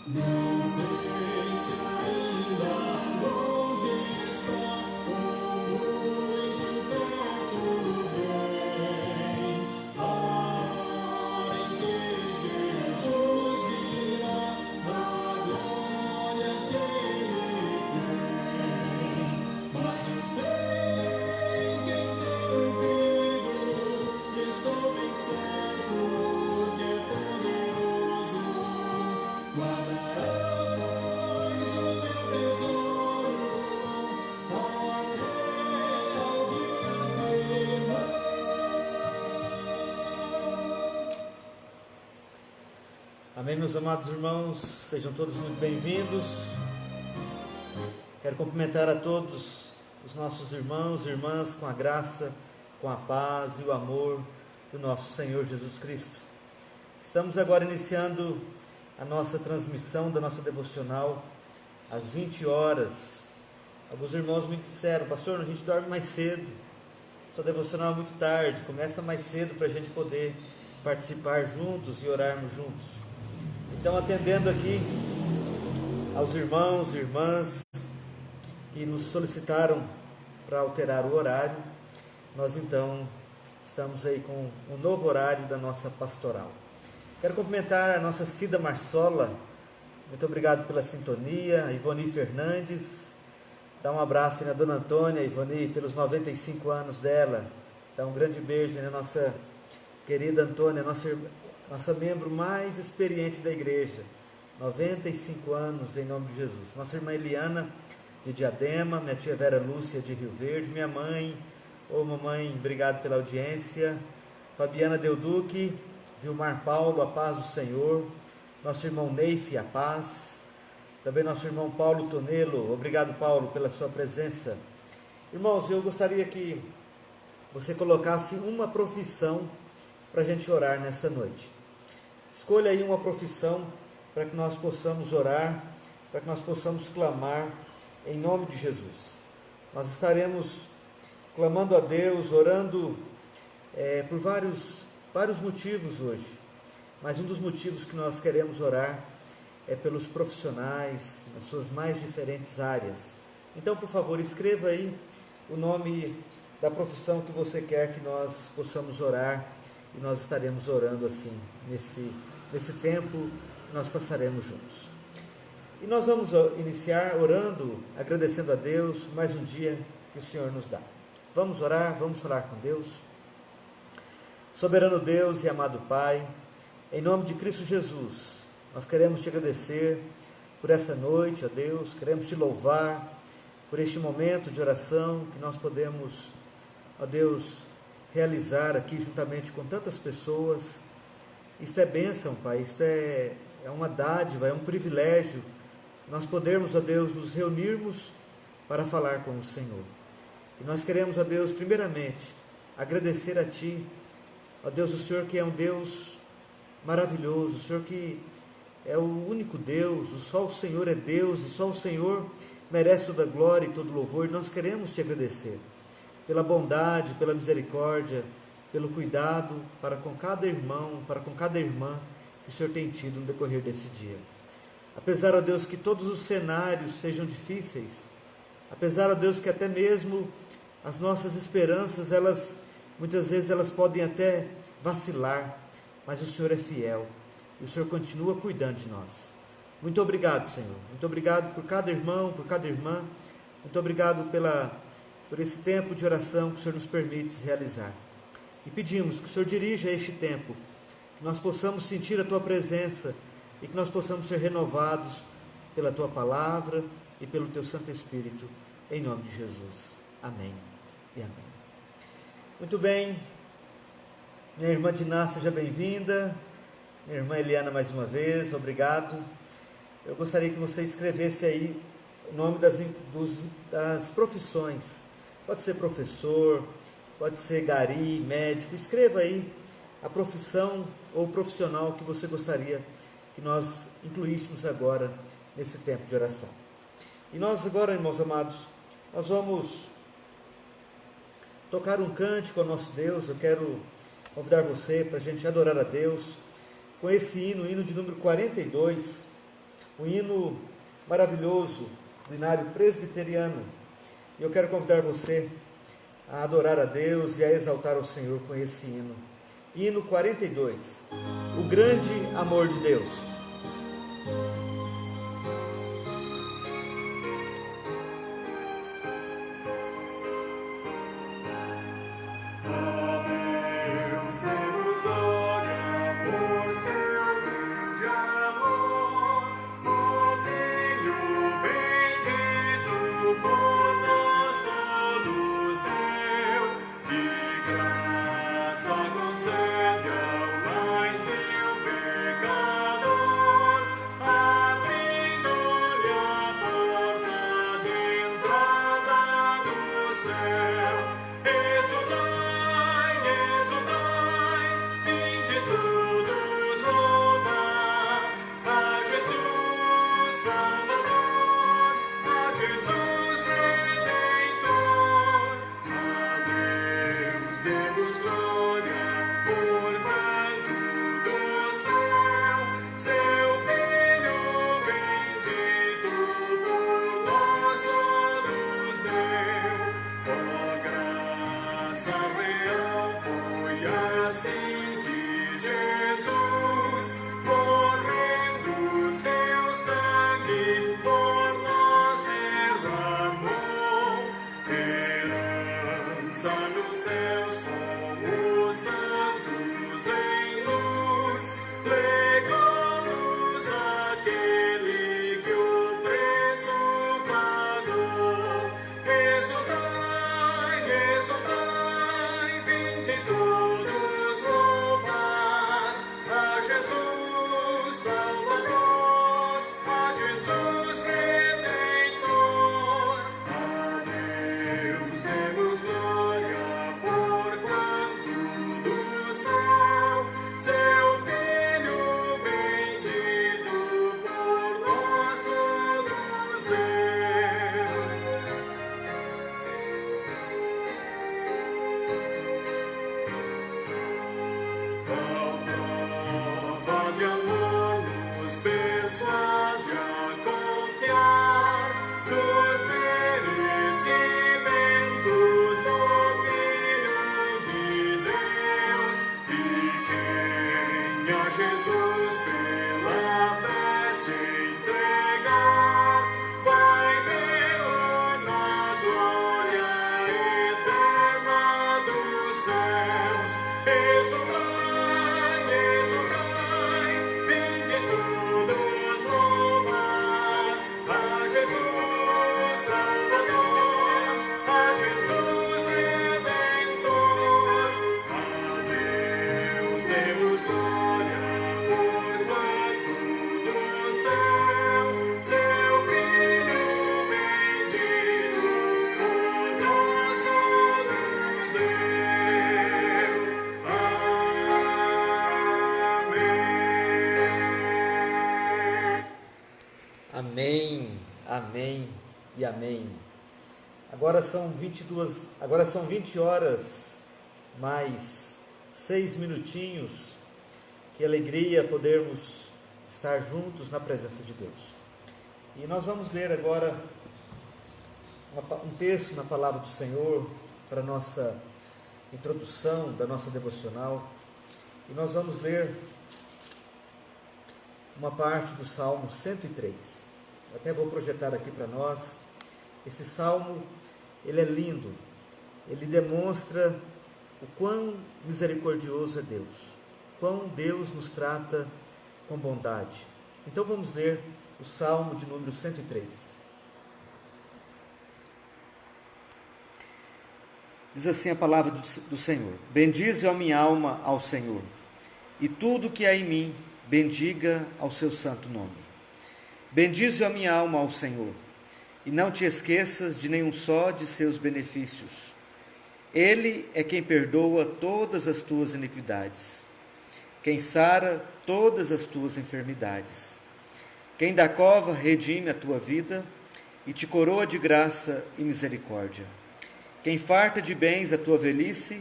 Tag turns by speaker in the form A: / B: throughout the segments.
A: Não sei se ainda longe está ou muito perto vem a hora em que Jesus virá da glória que Ele tem. Mas eu sei que em teu dedo estou bem certo que é poderoso. Guardará pois o teu tesouro até ao dia final.
B: Amém, meus amados irmãos, sejam todos muito bem-vindos. Quero cumprimentar a todos os nossos irmãos e irmãs com a graça, com a paz e o amor do nosso Senhor Jesus Cristo. Estamos agora iniciando a nossa transmissão da nossa devocional às 20 horas. Alguns irmãos me disseram: pastor, a gente dorme mais cedo, sua devocional é muito tarde, começa mais cedo para a gente poder participar juntos e orarmos juntos. Então, atendendo aqui aos irmãos e irmãs que nos solicitaram para alterar o horário, nós então estamos aí com um novo horário da nossa pastoral. Quero cumprimentar a nossa Cida Marsola, muito obrigado pela sintonia, a Ivoni Fernandes, dá um abraço aí na Dona Antônia, Ivoni, pelos 95 anos dela, dá um grande beijo na nossa querida Antônia, nossa membro mais experiente da igreja, 95 anos em nome de Jesus. Nossa irmã Eliana de Diadema, minha tia Vera Lúcia de Rio Verde, minha mãe, mamãe, obrigado pela audiência, Fabiana Deuduque, Vilmar Paulo, a paz do Senhor, nosso irmão Neif, a paz, também nosso irmão Paulo Tonelo, obrigado Paulo pela sua presença. Irmãos, eu gostaria que você colocasse uma profissão para a gente orar nesta noite. Escolha aí uma profissão para que nós possamos orar, para que nós possamos clamar em nome de Jesus. Nós estaremos clamando a Deus, orando por vários motivos hoje, mas um dos motivos que nós queremos orar é pelos profissionais, nas suas mais diferentes áreas. Então, por favor, escreva aí o nome da profissão que você quer que nós possamos orar, e nós estaremos orando assim, nesse tempo que nós passaremos juntos. E nós vamos iniciar orando, agradecendo a Deus mais um dia que o Senhor nos dá. Vamos orar com Deus. Soberano Deus e amado Pai, em nome de Cristo Jesus, nós queremos te agradecer por essa noite, ó Deus, queremos te louvar por este momento de oração que nós podemos, ó Deus, realizar aqui juntamente com tantas pessoas. Isto é bênção, Pai, isto é uma dádiva, é um privilégio, nós podermos, ó Deus, nos reunirmos para falar com o Senhor. E nós queremos, ó Deus, primeiramente, agradecer a Ti, ó Deus, o Senhor que é um Deus maravilhoso, o Senhor que é o único Deus, só o Senhor é Deus, e só o Senhor merece toda a glória e todo o louvor, e nós queremos Te agradecer pela bondade, pela misericórdia, pelo cuidado para com cada irmão, para com cada irmã que o Senhor tem tido no decorrer desse dia. Apesar, ó Deus, que todos os cenários sejam difíceis, apesar, ó Deus, que até mesmo as nossas esperanças, muitas vezes elas podem até vacilar, mas o Senhor é fiel, e o Senhor continua cuidando de nós. Muito obrigado, Senhor, muito obrigado por cada irmão, por cada irmã, muito obrigado por esse tempo de oração que o Senhor nos permite realizar. E pedimos que o Senhor dirija este tempo, que nós possamos sentir a Tua presença e que nós possamos ser renovados pela Tua palavra e pelo Teu Santo Espírito, em nome de Jesus. Amém e amém. Muito bem, minha irmã Diná, seja bem-vinda, minha irmã Eliana mais uma vez, obrigado. Eu gostaria que você escrevesse aí o nome das profissões. Pode ser professor, pode ser gari, médico. Escreva aí a profissão ou profissional que você gostaria que nós incluíssemos agora nesse tempo de oração. E nós agora, irmãos amados, nós vamos tocar um cântico ao nosso Deus. Eu quero convidar você para a gente adorar a Deus com esse hino, o hino de número 42. um hino maravilhoso do Inário Presbiteriano. E eu quero convidar você a adorar a Deus e a exaltar o Senhor com esse hino. Hino 42, o grande amor de Deus. Amém, amém e amém. Agora são 20 horas mais 6 minutinhos. Que alegria podermos estar juntos na presença de Deus. E nós vamos ler agora um texto na palavra do Senhor para a nossa introdução da nossa devocional. E nós vamos ler uma parte do Salmo 103. Eu até vou projetar aqui para nós. Esse Salmo, ele é lindo. Ele demonstra o quão misericordioso é Deus. Quão Deus nos trata com bondade. Então vamos ler o Salmo de número 103. Diz assim a palavra do Senhor: Bendize, ó minha alma, ao Senhor, e tudo que há em mim, bendiga ao seu santo nome. Bendize a minha alma ao Senhor, e não te esqueças de nenhum só de seus benefícios. Ele é quem perdoa todas as tuas iniquidades, quem sara todas as tuas enfermidades, quem da cova redime a tua vida e te coroa de graça e misericórdia, quem farta de bens a tua velhice,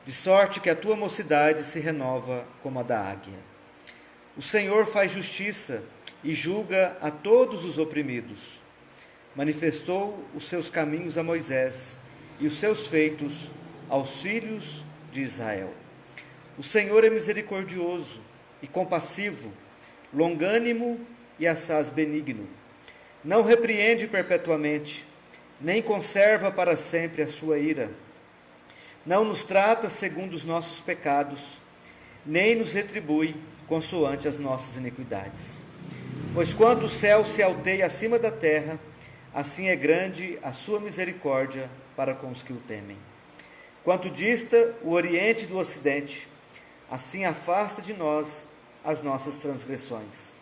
B: de sorte que a tua mocidade se renova como a da águia. O Senhor faz justiça e julga a todos os oprimidos. Manifestou os seus caminhos a Moisés e os seus feitos aos filhos de Israel. O Senhor é misericordioso e compassivo, longânimo e assaz benigno. Não repreende perpetuamente, nem conserva para sempre a sua ira. Não nos trata segundo os nossos pecados, nem nos retribui consoante as nossas iniquidades. Pois quanto o céu se alteia acima da terra, assim é grande a sua misericórdia para com os que o temem. Quanto dista o oriente do ocidente, assim afasta de nós as nossas transgressões.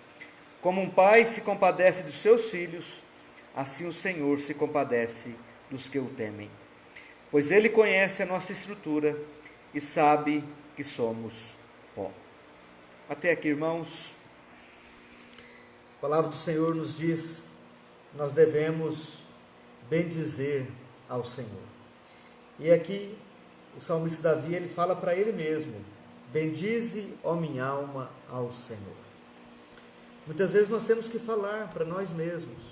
B: Como um pai se compadece dos seus filhos, assim o Senhor se compadece dos que o temem. Pois Ele conhece a nossa estrutura e sabe que somos pó. Até aqui, irmãos. A palavra do Senhor nos diz que nós devemos bendizer ao Senhor. E aqui o salmista Davi, ele fala para ele mesmo: bendize, ó minha alma, ao Senhor. Muitas vezes nós temos que falar para nós mesmos.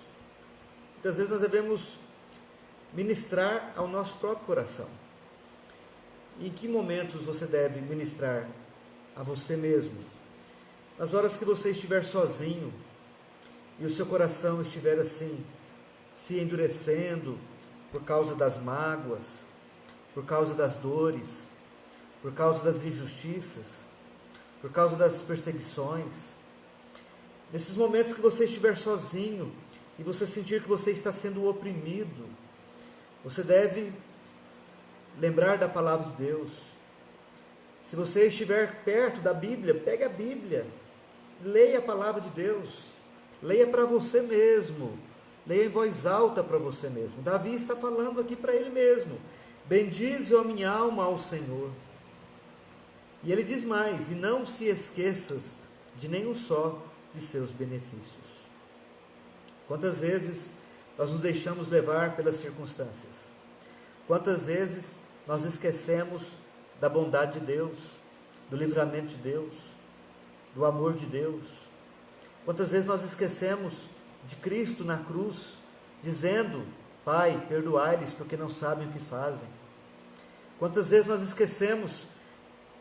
B: Muitas vezes nós devemos ministrar ao nosso próprio coração. E em que momentos você deve ministrar a você mesmo? Nas horas que você estiver sozinho e o seu coração estiver assim, se endurecendo por causa das mágoas, por causa das dores, por causa das injustiças, por causa das perseguições. Nesses momentos que você estiver sozinho e você sentir que você está sendo oprimido, você deve lembrar da palavra de Deus. Se você estiver perto da Bíblia, pegue a Bíblia, leia a palavra de Deus, leia para você mesmo, leia em voz alta para você mesmo. Davi está falando aqui para ele mesmo: bendize, ó minha alma, ao Senhor. E ele diz mais: e não se esqueças de nenhum só de seus benefícios. Quantas vezes nós nos deixamos levar pelas circunstâncias? Quantas vezes nós esquecemos da bondade de Deus, do livramento de Deus, do amor de Deus? Quantas vezes nós esquecemos de Cristo na cruz, dizendo: Pai, perdoai-lhes porque não sabem o que fazem? Quantas vezes nós esquecemos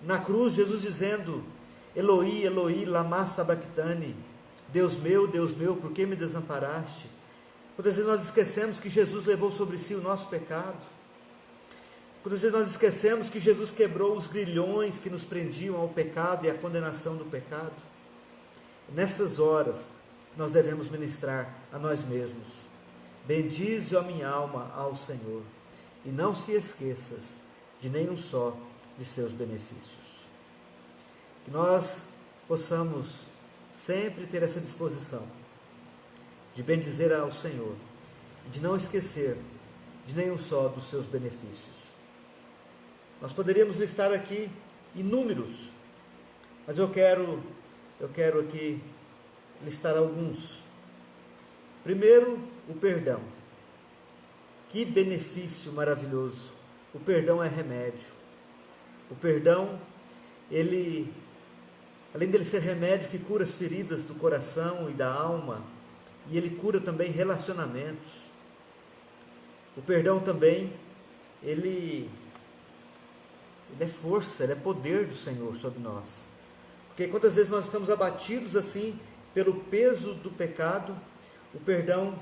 B: na cruz Jesus dizendo: Eloi, Eloi, lama sabachthani, Deus meu, por que me desamparaste? Quantas vezes nós esquecemos que Jesus levou sobre si o nosso pecado? Quantas vezes nós esquecemos que Jesus quebrou os grilhões que nos prendiam ao pecado e à condenação do pecado? Nessas horas, nós devemos ministrar a nós mesmos: bendize, ó minha alma, ao Senhor, e não se esqueças de nenhum só de seus benefícios. Que nós possamos sempre ter essa disposição de bendizer ao Senhor, de não esquecer de nenhum só dos seus benefícios. Nós poderíamos listar aqui inúmeros, mas eu quero aqui listar alguns. Primeiro, o perdão. Que benefício maravilhoso! O perdão é remédio. O perdão, além dele ser remédio que cura as feridas do coração e da alma, e ele cura também relacionamentos. O perdão também, ele é força, ele é poder do Senhor sobre nós. Porque quantas vezes nós estamos abatidos assim pelo peso do pecado, o perdão,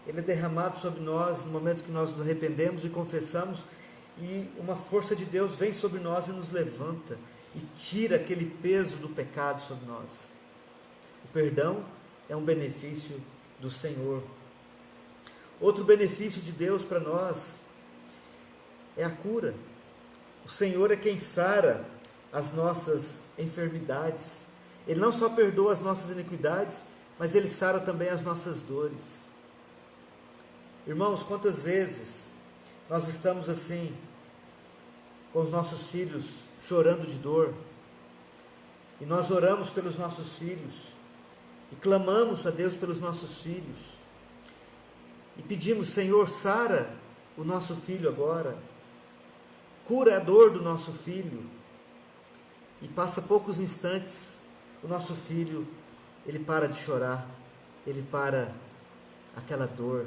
B: ele é derramado sobre nós no momento que nós nos arrependemos e confessamos, e uma força de Deus vem sobre nós e nos levanta e tira aquele peso do pecado sobre nós. O perdão é um benefício do Senhor. Outro benefício de Deus para nós é a cura. O Senhor é quem sara as nossas enfermidades. Ele não só perdoa as nossas iniquidades, mas Ele sara também as nossas dores. Irmãos, quantas vezes nós estamos assim, com os nossos filhos chorando de dor, e nós oramos pelos nossos filhos, e clamamos a Deus pelos nossos filhos, e pedimos: Senhor, sara o nosso filho agora, cura a dor do nosso filho, e passa poucos instantes, o nosso filho, Ele para de chorar, Ele para aquela dor.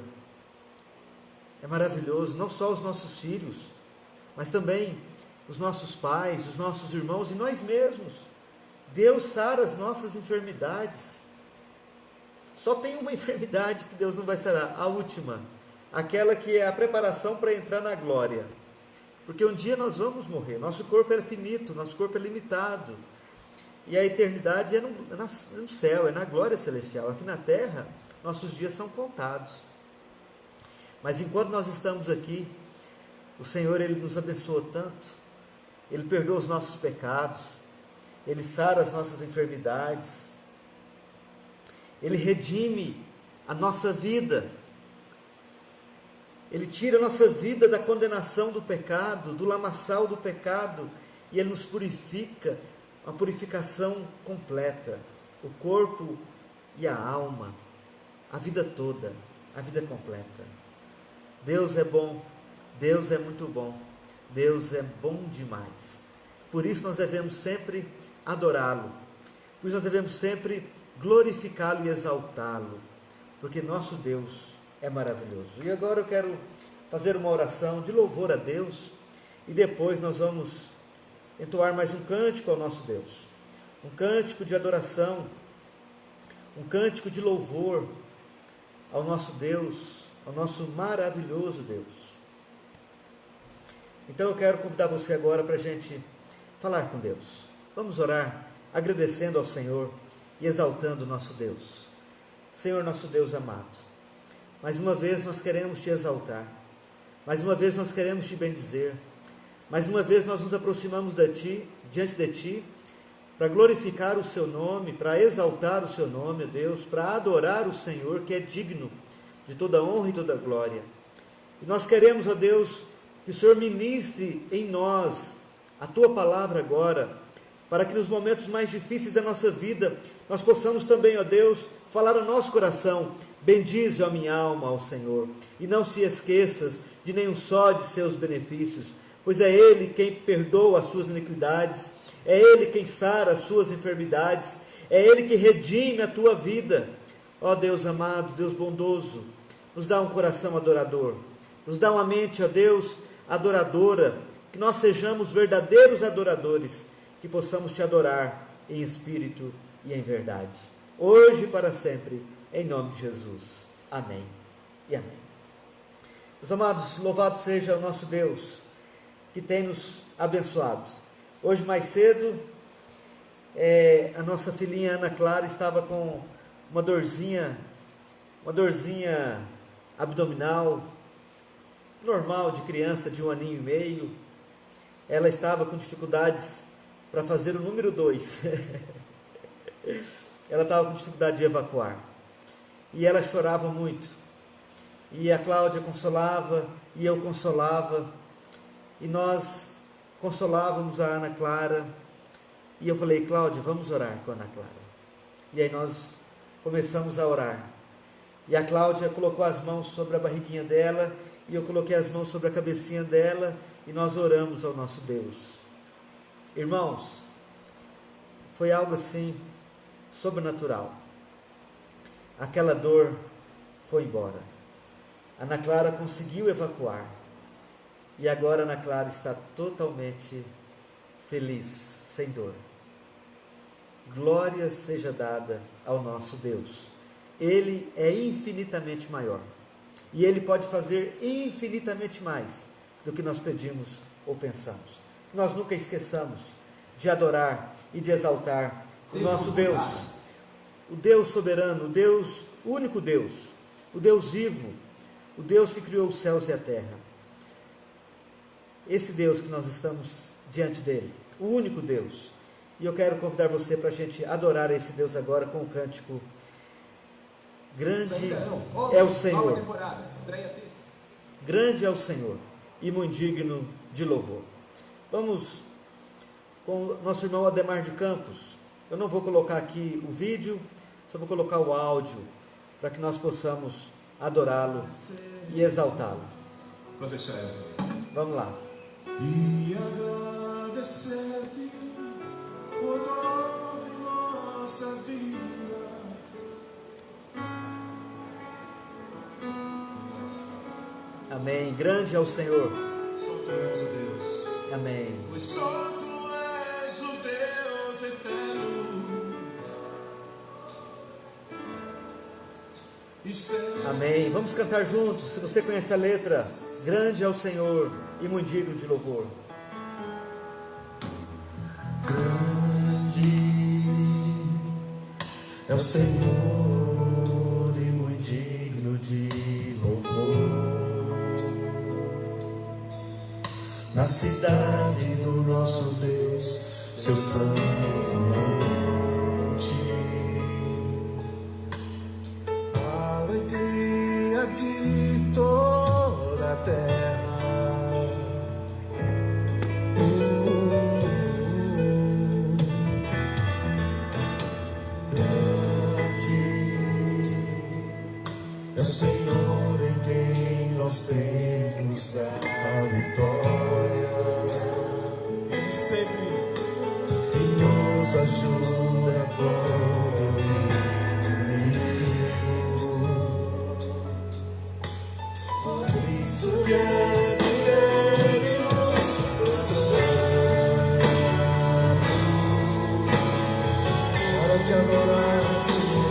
B: É maravilhoso, não só os nossos filhos, mas também os nossos pais, os nossos irmãos e nós mesmos. Deus sara as nossas enfermidades. Só tem uma enfermidade que Deus não vai sarar, a última, aquela que é a preparação para entrar na glória. Porque um dia nós vamos morrer, nosso corpo é finito, nosso corpo é limitado. E a eternidade é no céu, é na glória celestial. Aqui na terra, nossos dias são contados. Mas enquanto nós estamos aqui, o Senhor, Ele nos abençoa tanto, Ele perdoa os nossos pecados, Ele sara as nossas enfermidades, Ele redime a nossa vida, Ele tira a nossa vida da condenação do pecado, do lamaçal do pecado, e Ele nos purifica, uma purificação completa, o corpo e a alma, a vida toda, a vida completa. Deus é bom, Deus é muito bom, Deus é bom demais. Por isso nós devemos sempre adorá-lo, por isso nós devemos sempre glorificá-lo e exaltá-lo, porque nosso Deus é maravilhoso. E agora eu quero fazer uma oração de louvor a Deus, e depois nós vamos entoar mais um cântico ao nosso Deus, um cântico de adoração, um cântico de louvor ao nosso Deus, ao nosso maravilhoso Deus. Então eu quero convidar você agora para a gente falar com Deus. Vamos orar agradecendo ao Senhor e exaltando o nosso Deus. Senhor, nosso Deus amado, mais uma vez nós queremos te exaltar, mais uma vez nós queremos te bendizer, mais uma vez nós nos aproximamos diante de Ti, para glorificar o Seu nome, para exaltar o Seu nome, Deus, para adorar o Senhor, que é digno de toda honra e toda glória. E nós queremos, ó Deus, que o Senhor ministre em nós a Tua palavra agora, para que nos momentos mais difíceis da nossa vida, nós possamos também, ó Deus, falar ao nosso coração: bendize, ó minha alma, ao Senhor, e não se esqueças de nenhum só de seus benefícios, pois é Ele quem perdoa as suas iniquidades, é Ele quem sara as suas enfermidades, é Ele que redime a tua vida. Ó Deus amado, Deus bondoso, nos dá um coração adorador, nos dá uma mente, ó Deus, adoradora, que nós sejamos verdadeiros adoradores, que possamos te adorar em espírito e em verdade, hoje e para sempre, em nome de Jesus. Amém e amém. Meus amados, louvado seja o nosso Deus, que tem nos abençoado. Hoje mais cedo, a nossa filhinha Ana Clara estava com uma dorzinha abdominal, normal de criança de 1 aninho e meio. Ela estava com dificuldades para fazer o número 2. Ela estava com dificuldade de evacuar. E ela chorava muito. E a Cláudia consolava, e eu consolava. E nós consolávamos a Ana Clara. E eu falei: Cláudia, vamos orar com a Ana Clara. E aí nós começamos a orar. E a Cláudia colocou as mãos sobre a barriguinha dela, e eu coloquei as mãos sobre a cabecinha dela, e nós oramos ao nosso Deus. Irmãos, foi algo assim, sobrenatural. Aquela dor foi embora. A Ana Clara conseguiu evacuar. E agora a Ana Clara está totalmente feliz, sem dor. Glória seja dada ao nosso Deus. Ele é infinitamente maior. E Ele pode fazer infinitamente mais do que nós pedimos ou pensamos. Que nós nunca esqueçamos de adorar e de exaltar o nosso Deus. O Deus soberano, o único Deus, o Deus vivo, o Deus que criou os céus e a terra. Esse Deus que nós estamos diante dele, o único Deus. E eu quero convidar você para a gente adorar esse Deus agora com o cântico Grande é o Senhor. Grande é o Senhor e muito digno de louvor. Vamos com o nosso irmão Ademar de Campos. Eu não vou colocar aqui o vídeo, só vou colocar o áudio para que nós possamos adorá-lo e exaltá-lo. Vamos lá.
A: E agradecer-te por toda nossa vida,
B: Amém. Grande é o Senhor.
A: Só tu és o Deus.
B: Amém.
A: Pois só tu és o Deus eterno.
B: Amém. Vamos cantar juntos. Se você conhece a letra, grande é o Senhor e muito digno de louvor.
A: Grande é o Senhor e muito digno de louvor. Na cidade do nosso Deus, seu santo monte. Alegria de toda a terra. É o Senhor em quem nós temos a vitória. Ele sempre nos ajuda contra o inimigo. Por isso que Ele nos mostrou. Para te adorar, Senhor.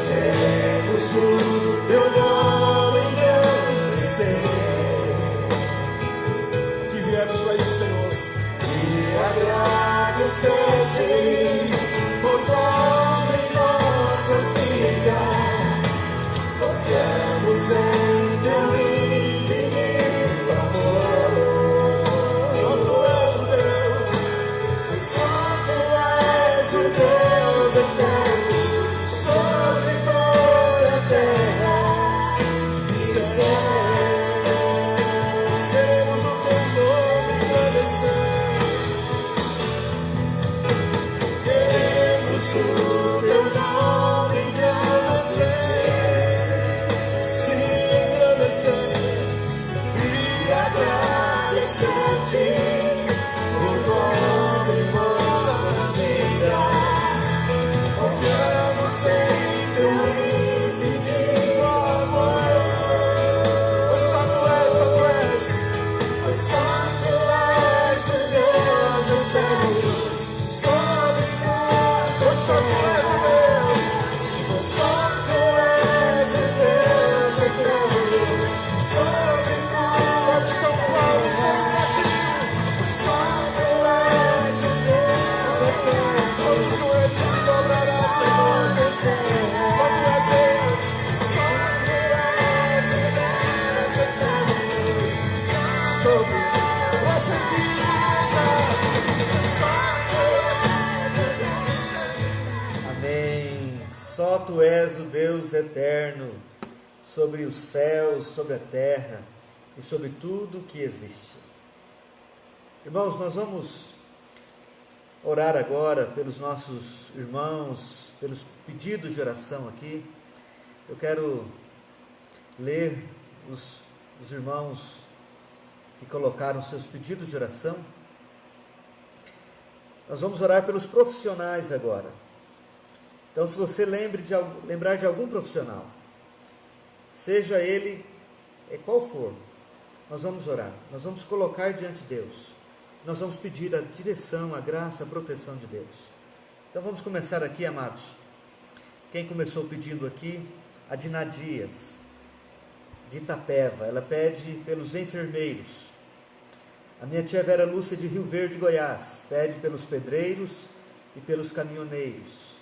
A: Queremos o teu nome engrandecer. Que viemos para isso, Senhor, e agradecer-te por toda em nossa vida. Confiamos em teu infinito amor. Só tu és o Deus, só tu és o Deus eterno. Sobre toda a terra e céus, queremos o teu nome engrandecer. Queremos o teu nome engrandecer. Sim, engrandecer e agradecer-te por toda em nossa vida. Confiamos em teu infinito amor. Pois só tu és, pois só tu és o Deus eterno. Sobre tudo, pois só tu és o Deus. Pois só tu és o Deus eterno. Sobre tudo, sobre São Paulo e sobre Brasil. Pois só tu és o Deus eterno. Todo joelho se dobrará, Senhor. Só tu és Deus. Só tu és o Deus eterno. Sobre profetiza, igreja. Só tu és o Deus eterno.
B: Amém. Só tu és o Deus eterno, sobre os céus, sobre a terra e sobre tudo que existe. Irmãos, nós vamos orar agora pelos nossos irmãos, pelos pedidos de oração aqui. Eu quero ler os irmãos que colocaram seus pedidos de oração. Nós vamos orar pelos profissionais agora. Então, se você lembrar de algum profissional, seja ele qual for, nós vamos orar, nós vamos colocar diante de Deus. Nós vamos pedir a direção, a graça, a proteção de Deus. Então vamos começar aqui, amados. Quem começou pedindo aqui? A Dina Dias, de Itapeva. Ela pede pelos enfermeiros. A minha tia Vera Lúcia, de Rio Verde, Goiás, pede pelos pedreiros e pelos caminhoneiros.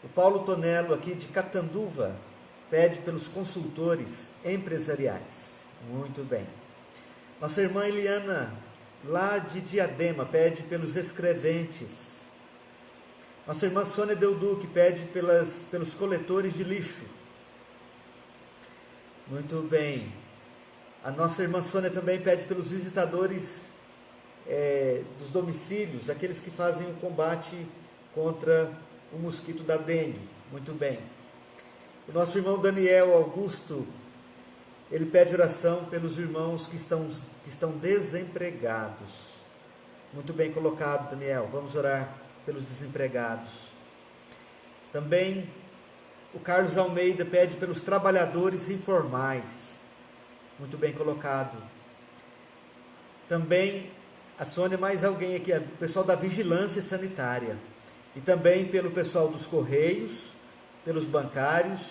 B: O Paulo Tonello, aqui de Catanduva, pede pelos consultores empresariais. Muito bem. Nossa irmã Eliana, lá de Diadema, pede pelos escreventes. Nossa irmã Sônia Deuduc pede pelos coletores de lixo. Muito bem. A nossa irmã Sônia também pede pelos visitadores dos domicílios, aqueles que fazem o combate contra o mosquito da dengue. Muito bem. O nosso irmão Daniel Augusto, ele pede oração pelos irmãos que estão desempregados. Muito bem colocado, Daniel. Vamos orar pelos desempregados. Também o Carlos Almeida pede pelos trabalhadores informais. muito bem colocado. Também a Sônia, mais alguém aqui, o pessoal da vigilância sanitária, e também pelo pessoal dos correios, pelos bancários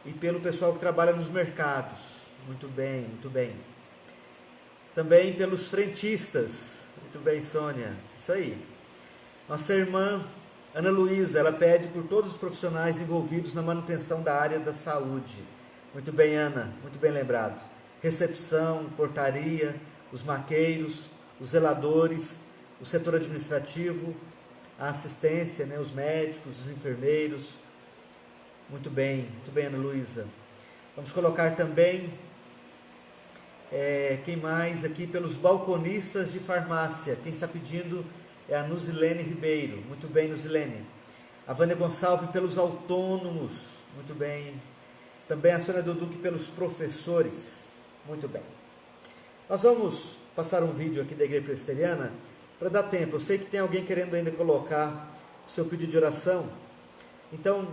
B: e pelo pessoal que trabalha nos mercados. Muito bem, muito bem. Também pelos frentistas. Muito bem, Sônia. Isso aí. Nossa irmã Ana Luísa, ela pede por todos os profissionais envolvidos na manutenção da área da saúde. Muito bem, Ana, muito bem lembrado. Recepção, portaria, os maqueiros, os zeladores, o setor administrativo, a assistência, né, os médicos, os enfermeiros. Muito bem, Ana Luísa. Vamos colocar também, quem mais aqui, pelos balconistas de farmácia. Quem está pedindo é a Nuzilene Ribeiro. Muito bem, Nuzilene. A Vânia Gonçalves pelos autônomos. Muito bem. Também a Sônia Duduque pelos professores. Muito bem. Nós vamos passar um vídeo aqui da Igreja Presbiteriana para dar tempo. Eu sei que tem alguém querendo ainda colocar o seu pedido de oração. Então,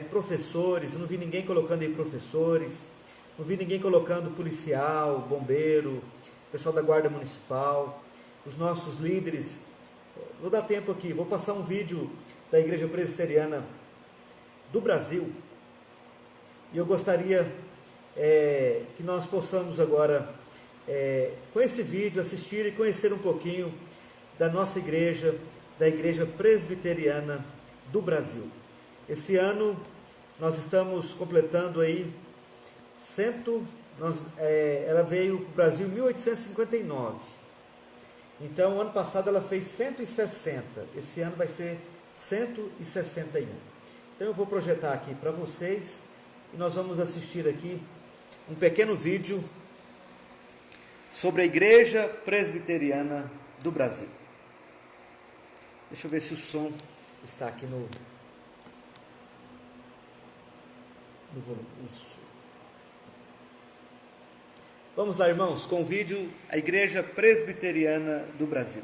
B: professores, eu não vi ninguém colocando aí professores, não vi ninguém colocando policial, bombeiro, pessoal da Guarda Municipal, os nossos líderes. Vou dar tempo aqui, vou passar um vídeo da Igreja Presbiteriana do Brasil, e eu gostaria que nós possamos agora, com esse vídeo, assistir e conhecer um pouquinho da nossa igreja, da Igreja Presbiteriana do Brasil. Esse ano nós estamos completando aí ela veio para o Brasil em 1859. Então, ano passado ela fez 160. Esse ano vai ser 161. Então, eu vou projetar aqui para vocês e nós vamos assistir aqui um pequeno vídeo sobre a Igreja Presbiteriana do Brasil. Deixa eu ver se o som está aqui no volume. Isso. Vamos lá, irmãos, com o vídeo A Igreja Presbiteriana do Brasil.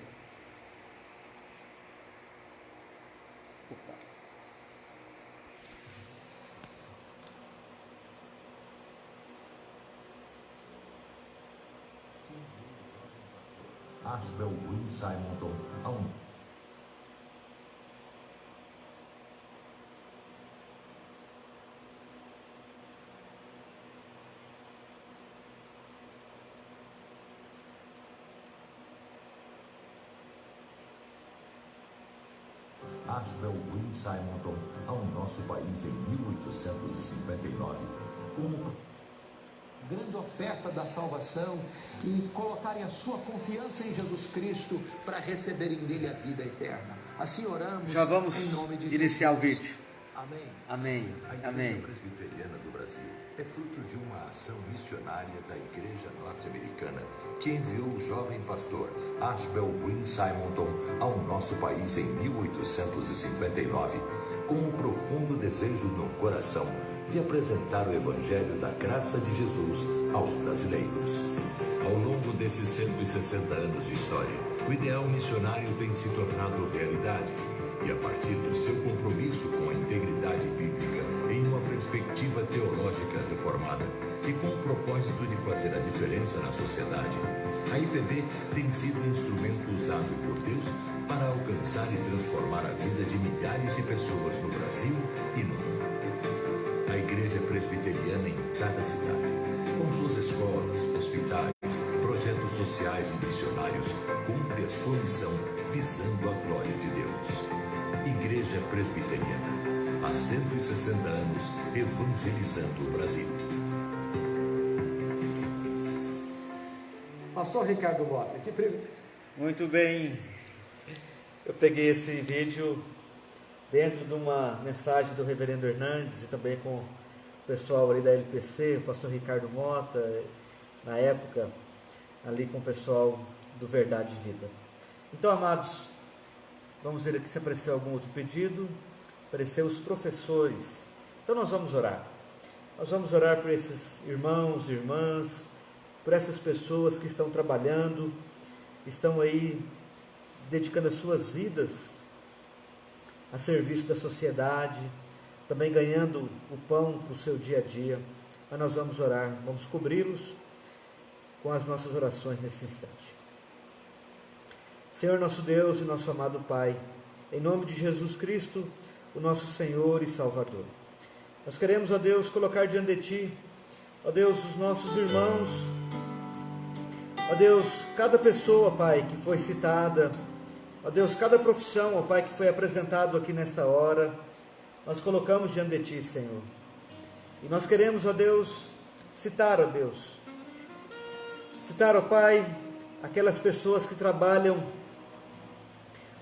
C: Ashbel Green Simonton a um Ashbel Green Simonton ao nosso país em 1859 como
D: grande oferta da salvação e colocarem a sua confiança em Jesus Cristo para receberem dele a vida eterna. Assim oramos.
B: Já vamos
D: em nome de
B: iniciar
D: Jesus.
B: o vídeo.
D: Amém.
B: Amém.
C: A Igreja
B: Amém.
C: Presbiteriana do Brasil é fruto de uma ação missionária da Igreja Norte-Americana que enviou o jovem pastor Ashbel Green Simonton ao nosso país em 1859 com um profundo desejo no coração de apresentar o Evangelho da graça de Jesus aos brasileiros. Ao longo desses 160 anos de história, o ideal missionário tem se tornado realidade e a partir do seu compromisso com a integridade bíblica em uma perspectiva teológica reformada e com o propósito de fazer a diferença na sociedade, a IPB tem sido um instrumento usado por Deus para alcançar e transformar a vida de milhares de pessoas no Brasil e no mundo. A Igreja Presbiteriana em cada cidade, com suas escolas, hospitais, projetos sociais e missionários, cumpre a sua missão visando a glória de Deus. Igreja Presbiteriana, há 160 anos, evangelizando o Brasil.
D: Pastor Ricardo Mota,
B: Muito bem. Eu peguei esse vídeo dentro de uma mensagem do reverendo Hernandes e também com o pessoal ali da LPC, o pastor Ricardo Mota, na época, ali com o pessoal do Verdade e Vida. Então, amados, vamos ver aqui se apareceu algum outro pedido. Apareceu os professores. Então nós vamos orar. Nós vamos orar por esses irmãos e irmãs, por essas pessoas que estão trabalhando, estão aí dedicando as suas vidas a serviço da sociedade, também ganhando o pão para o seu dia a dia. mas nós vamos orar, vamos cobri-los com as nossas orações nesse instante. Senhor nosso Deus e nosso amado Pai, em nome de Jesus Cristo, o nosso Senhor e Salvador, nós queremos, ó Deus, colocar diante de Ti, ó Deus, os nossos irmãos, ó Deus, cada pessoa, Pai, que foi citada, ó Deus, cada profissão, ó Pai, que foi apresentado aqui nesta hora, nós colocamos diante de Ti, Senhor. E nós queremos, ó Deus, citar, ó Deus, ó Pai, aquelas pessoas que trabalham,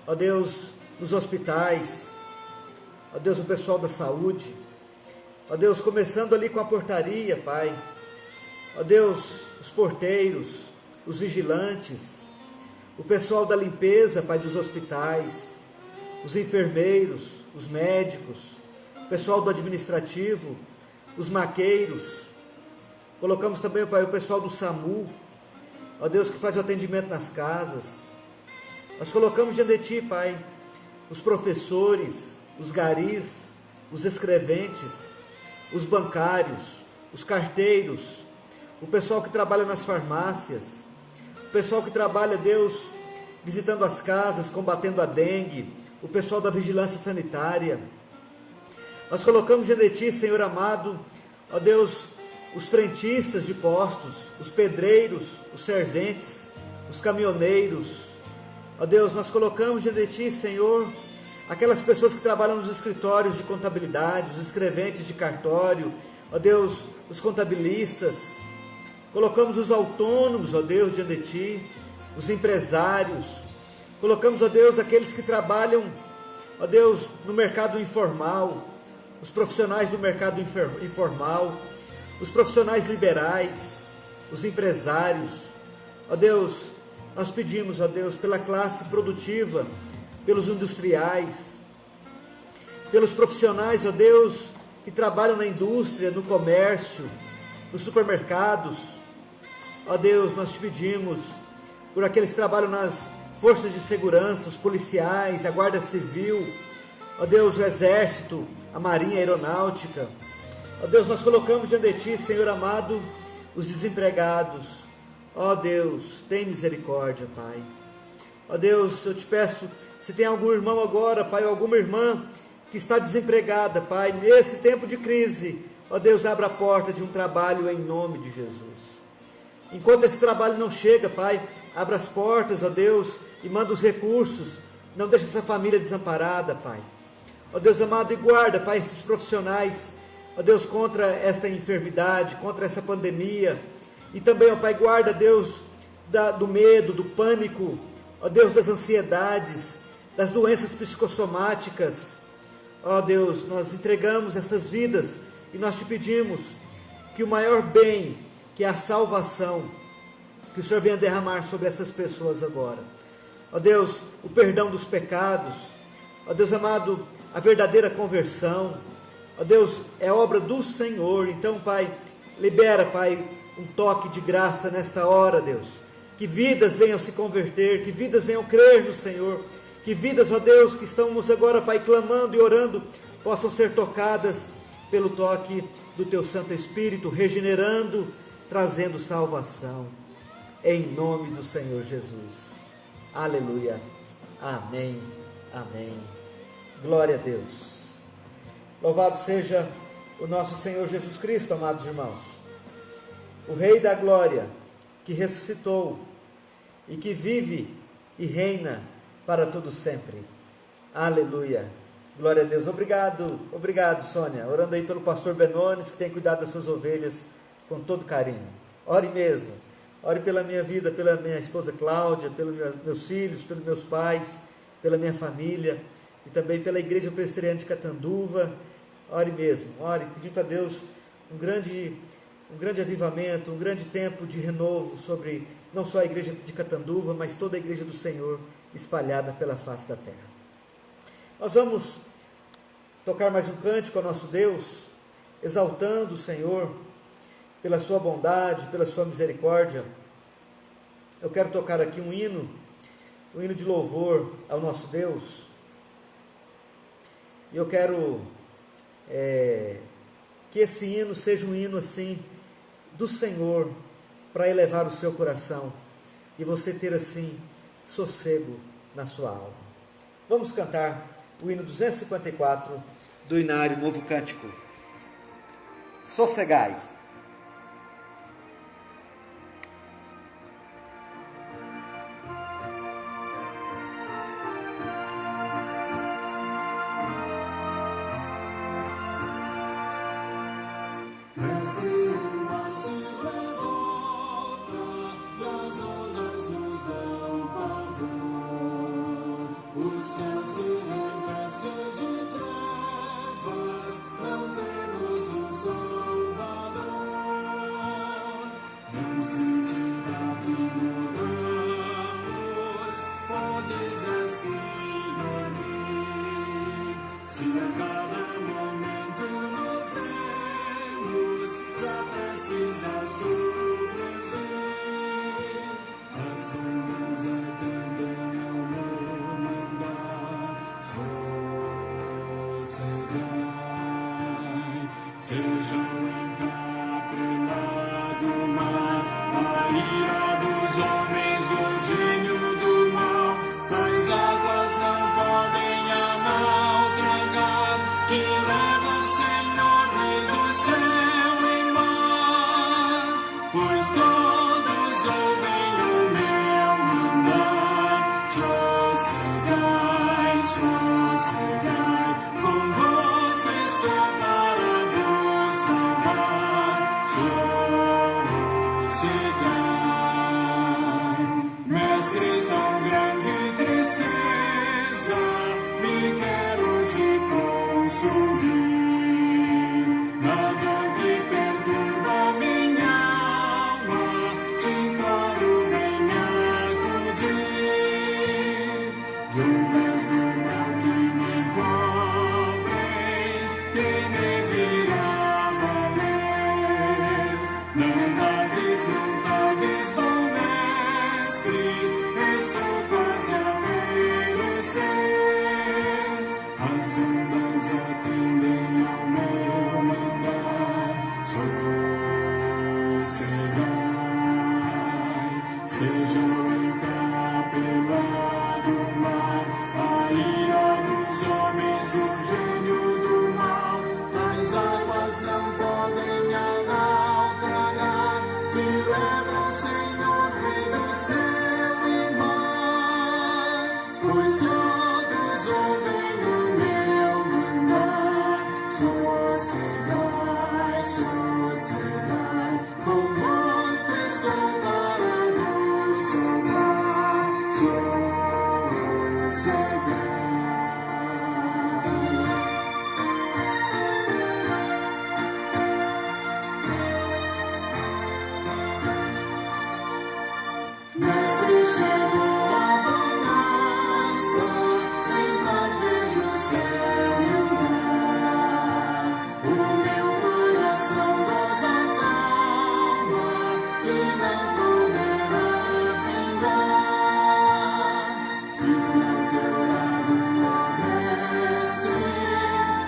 B: ó Deus, nos hospitais, ó Deus, o pessoal da saúde, ó Deus, começando ali com a portaria, Pai, ó Deus, os porteiros, os vigilantes, o pessoal da limpeza, Pai, dos hospitais, os enfermeiros, os médicos, o pessoal do administrativo, os maqueiros, colocamos também, Pai, o pessoal do SAMU, ó Deus, que faz o atendimento nas casas, nós colocamos diante de Ti, Pai, os professores, os garis, os escreventes, os bancários, os carteiros, o pessoal que trabalha nas farmácias, o pessoal que trabalha, Deus, visitando as casas, combatendo a dengue, o pessoal da vigilância sanitária. Nós colocamos diante de Ti, Senhor amado, ó Deus, os frentistas de postos, os pedreiros, os serventes, os caminhoneiros. Ó Deus, nós colocamos diante de Ti, Senhor, aquelas pessoas que trabalham nos escritórios de contabilidade, os escreventes de cartório, ó Deus, os contabilistas. Colocamos os autônomos, ó Deus, diante de Ti, os empresários. Colocamos, ó Deus, aqueles que trabalham, ó Deus, no mercado informal, os profissionais do mercado informal, os profissionais liberais, os empresários. Ó Deus, nós pedimos, ó Deus, pela classe produtiva, pelos industriais, pelos profissionais, ó Deus, que trabalham na indústria, no comércio, nos supermercados. Ó Deus, nós te pedimos por aqueles que trabalham nas forças de segurança, os policiais, a guarda civil, ó Deus, o exército, a marinha, a aeronáutica. Ó Deus, nós colocamos diante de Ti, Senhor amado, os desempregados. Ó Deus, tem misericórdia, Pai. Ó Deus, eu te peço, se tem algum irmão agora, Pai, ou alguma irmã que está desempregada, Pai, nesse tempo de crise, ó Deus, abra a porta de um trabalho em nome de Jesus. Enquanto esse trabalho não chega, Pai, abra as portas, ó Deus, e manda os recursos. Não deixe essa família desamparada, Pai. Ó Deus amado, e guarda, Pai, esses profissionais, ó Deus, contra esta enfermidade, contra essa pandemia. E também, ó Pai, guarda, Deus, do medo, do pânico, ó Deus, das ansiedades, das doenças psicossomáticas. Ó Deus, nós entregamos essas vidas e nós te pedimos que o maior bem, que é a salvação, que o Senhor venha derramar sobre essas pessoas agora. Ó Deus, o perdão dos pecados, ó Deus amado, a verdadeira conversão. Ó Deus, é obra do Senhor. Então, Pai, libera, Pai, um toque de graça nesta hora, Deus. Que vidas venham se converter, que vidas venham crer no Senhor. Que vidas, ó Deus, que estamos agora, Pai, clamando e orando, possam ser tocadas pelo toque do Teu Santo Espírito, regenerando, trazendo salvação. Em nome do Senhor Jesus. Aleluia. Amém. Amém. Glória a Deus. Louvado seja o nosso Senhor Jesus Cristo, amados irmãos. O Rei da Glória, que ressuscitou e que vive e reina para todo sempre. Aleluia. Glória a Deus. Obrigado, Sônia. Orando aí pelo pastor Benones, que tem cuidado das suas ovelhas com todo carinho. Ore mesmo. Ore pela minha vida, pela minha esposa Cláudia, pelos meus filhos, pelos meus pais, pela minha família e também pela Igreja Presbiteriana de Catanduva. Ore mesmo. Ore, pedindo para Deus um grande avivamento, um grande tempo de renovo sobre não só a Igreja de Catanduva, mas toda a Igreja do Senhor espalhada pela face da terra. Nós vamos tocar mais um cântico ao nosso Deus, exaltando o Senhor pela sua bondade, pela sua misericórdia. Eu quero tocar aqui um hino de louvor ao nosso Deus. E eu quero que esse hino seja um hino assim do Senhor, para elevar o seu coração e você ter assim sossego na sua alma. Vamos cantar o hino 254 do Inário Novo Cântico. Sossegai.
A: Se a cada momento nos vemos, já precisa surpreender. As ondas atendem ao meu mandar, sossegai. Sejam encapelado do mar, a ira dos homens, o gênio do mal, das águas não podem amar. Que leva o Senhor, Rei do céu e mar, pois todos ouvem o meu mandar. Sossegai, sossegai, convosco estou para vos salvar. Sossegai, mestre, tão grande tristeza me quer hoje consumir, na dor que perturba minha alma, te imploro, vem me acudir. De ondas do mar que me cobrem, quem me virá valer? Não tardes, bom mestre, estou quase a perecer. As ondas atendem ao meu mandar, sossegai. Seja o encapelado do mar, a ira dos homens, o gênio do mal, as águas não podem a naufragar, que leva o Senhor, Rei do céu e mar, pois todos ouvem o meu mandar. Sossegai, sossegai, convosco estou para vos salvar. Sossegai. Mestre, chegou a bonança, em paz vejo o céu e o mar. O meu coração goza calma, que não poderá findar. Firme ao teu lado, ó mestre,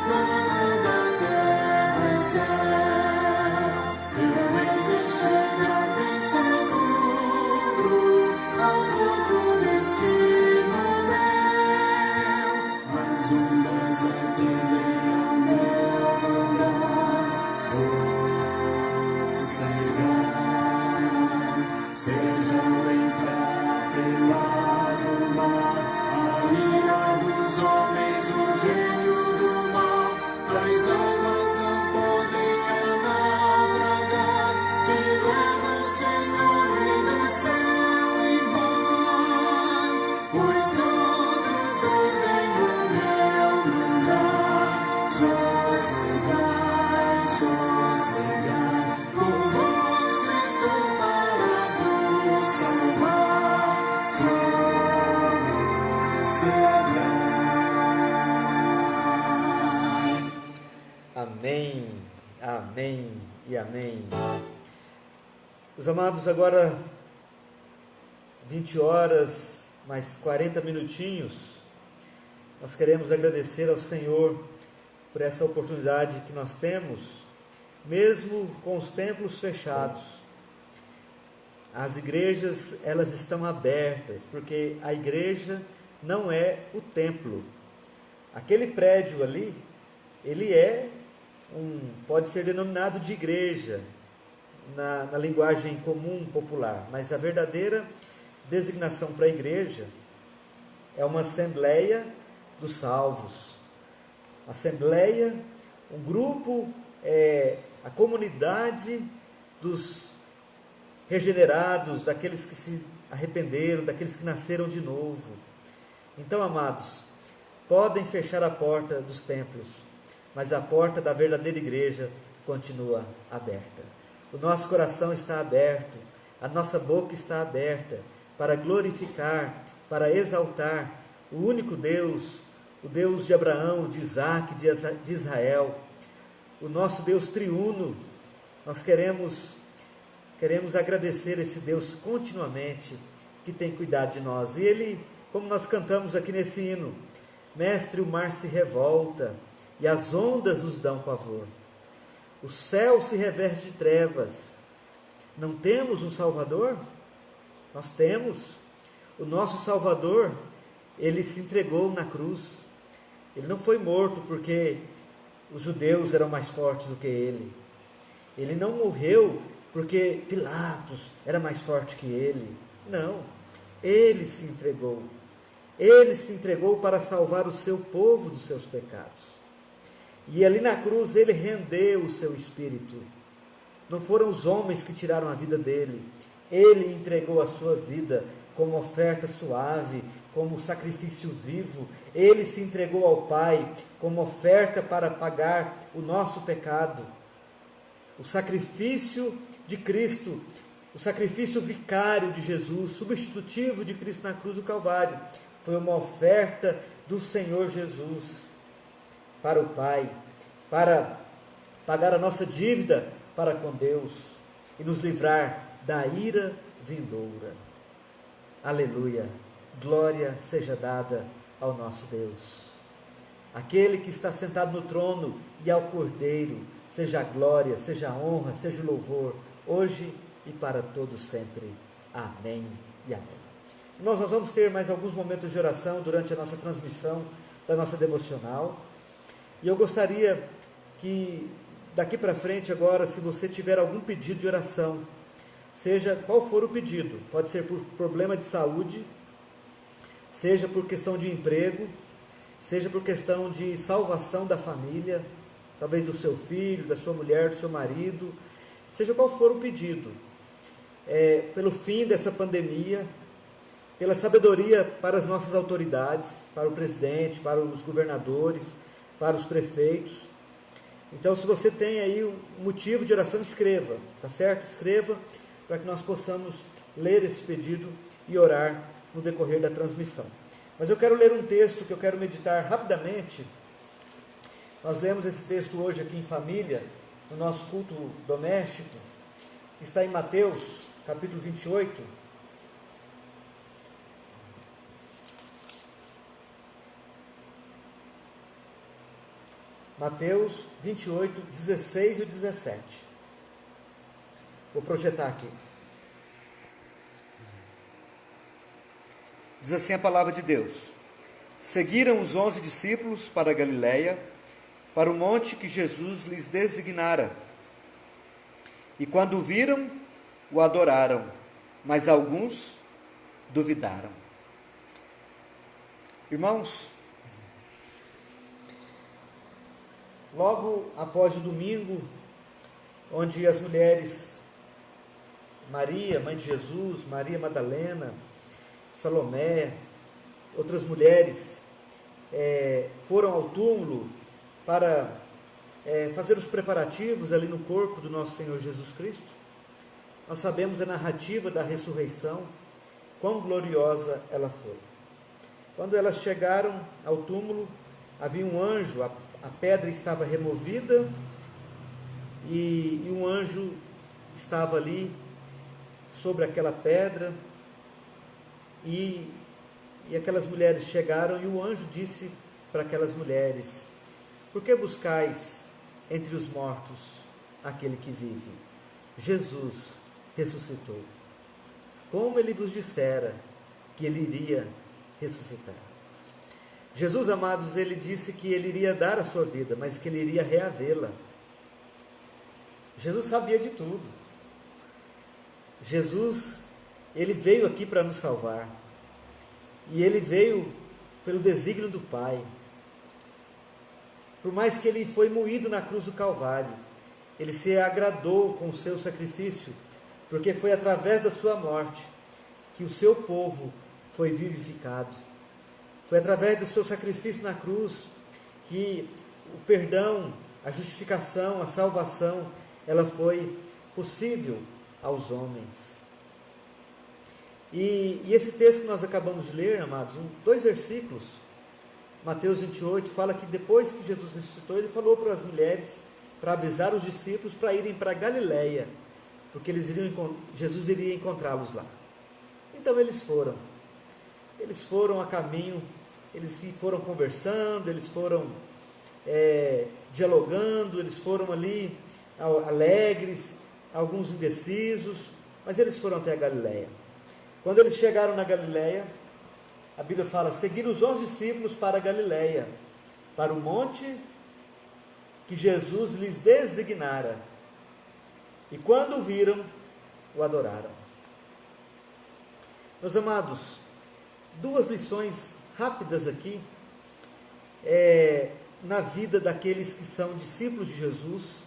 A: dono da terra e céu. Eu hei de chegar bem seguro ao porto destino meu. As ondas atendem ao meu mandar, sossegai. Seja o encapelado do mar, a ira dos homens, o gênio do mal, as águas não podem a naufragar, que leva o Senhor, Rei do céu e mar, pois todos ouvem o meu mandar. Sossegai, sossegai, convosco estou para vos salvar. Sossegai.
B: Amém, amém e amém. Os amados, agora 20 horas, mais 40 minutinhos, nós queremos agradecer ao Senhor por essa oportunidade que nós temos mesmo com os templos fechados, as igrejas, elas estão abertas, porque a igreja não é o templo. Aquele prédio ali, ele pode ser denominado de igreja, na linguagem comum, popular, mas a verdadeira designação para a igreja é uma assembleia dos salvos. Assembleia, um grupo, a comunidade dos regenerados, daqueles que se arrependeram, daqueles que nasceram de novo. Então, amados, podem fechar a porta dos templos, mas a porta da verdadeira igreja continua aberta. O nosso coração está aberto, a nossa boca está aberta para glorificar, para exaltar o único Deus, o Deus de Abraão, de Isaac, de Israel, o nosso Deus triuno. Nós queremos agradecer esse Deus continuamente, que tem cuidado de nós. E Ele, como nós cantamos aqui nesse hino, Mestre, o mar se revolta e as ondas nos dão pavor. O céu se reveste de trevas. Não temos um Salvador? Nós temos. O nosso Salvador, Ele se entregou na cruz. Ele não foi morto porque os judeus eram mais fortes do que Ele. Ele não morreu porque Pilatos era mais forte que Ele. Não. Ele se entregou. Ele se entregou para salvar o seu povo dos seus pecados. E ali na cruz Ele rendeu o seu espírito. Não foram os homens que tiraram a vida dele. Ele entregou a sua vida como oferta suave, como sacrifício vivo. Ele se entregou ao Pai como oferta para pagar o nosso pecado. O sacrifício de Cristo, o sacrifício vicário de Jesus, substitutivo de Cristo na cruz do Calvário, foi uma oferta do Senhor Jesus para o Pai, para pagar a nossa dívida para com Deus e nos livrar da ira vindoura. Aleluia! Glória seja dada ao nosso Deus. Aquele que está sentado no trono e ao Cordeiro, seja a glória, seja a honra, seja o louvor, hoje e para todos sempre. Amém e amém. Nós vamos ter mais alguns momentos de oração durante a nossa transmissão da nossa devocional. E eu gostaria que daqui para frente agora, se você tiver algum pedido de oração, seja qual for o pedido, pode ser por problema de saúde, seja por questão de emprego, seja por questão de salvação da família, talvez do seu filho, da sua mulher, do seu marido, seja qual for o pedido, pelo fim dessa pandemia, pela sabedoria para as nossas autoridades, para o presidente, para os governadores, para os prefeitos. Então, se você tem aí um motivo de oração, escreva, tá certo? Escreva para que nós possamos ler esse pedido e orar no decorrer da transmissão. Mas eu quero ler um texto que eu quero meditar rapidamente. Nós lemos esse texto hoje aqui em família, no nosso culto doméstico, que está em Mateus, capítulo 28. Mateus 28, 16 e 17. Vou projetar aqui. Diz assim a palavra de Deus: Seguiram os 11 discípulos para a Galiléia, para o monte que Jesus lhes designara. E quando o viram, o adoraram, mas alguns duvidaram. Irmãos, logo após o domingo, onde as mulheres, Maria, mãe de Jesus, Maria Madalena, Salomé, outras mulheres, foram ao túmulo para fazer os preparativos ali no corpo do nosso Senhor Jesus Cristo. Nós sabemos a narrativa da ressurreição, quão gloriosa ela foi. Quando elas chegaram ao túmulo, havia um anjo, a pedra estava removida e um anjo estava ali sobre aquela pedra, e aquelas mulheres chegaram e o anjo disse para aquelas mulheres: Por que buscais entre os mortos aquele que vive. Jesus ressuscitou. Como ele vos dissera que ele iria ressuscitar. Jesus, amados, ele disse que ele iria dar a sua vida, mas que ele iria reavê-la. Jesus sabia de tudo. Jesus, ele veio aqui para nos salvar. E ele veio pelo desígnio do Pai. Por mais que ele foi moído na cruz do Calvário, ele se agradou com o seu sacrifício, porque foi através da sua morte que o seu povo foi vivificado. Foi através do seu sacrifício na cruz que o perdão, a justificação, a salvação, ela foi possível aos homens. E esse texto que nós acabamos de ler, amados, 2 versículos, Mateus 28, fala que depois que Jesus ressuscitou, ele falou para as mulheres, para avisar os discípulos para irem para Galiléia, porque Jesus iria encontrá-los lá. Então eles foram a caminho, eles foram conversando, eles foram dialogando, eles foram ali alegres, alguns indecisos, mas eles foram até a Galiléia. Quando eles chegaram na Galiléia, a Bíblia fala, seguiram os 11 discípulos para a Galiléia, para o monte que Jesus lhes designara. E quando o viram, o adoraram. Meus amados, 2 lições rápidas aqui, na vida daqueles que são discípulos de Jesus,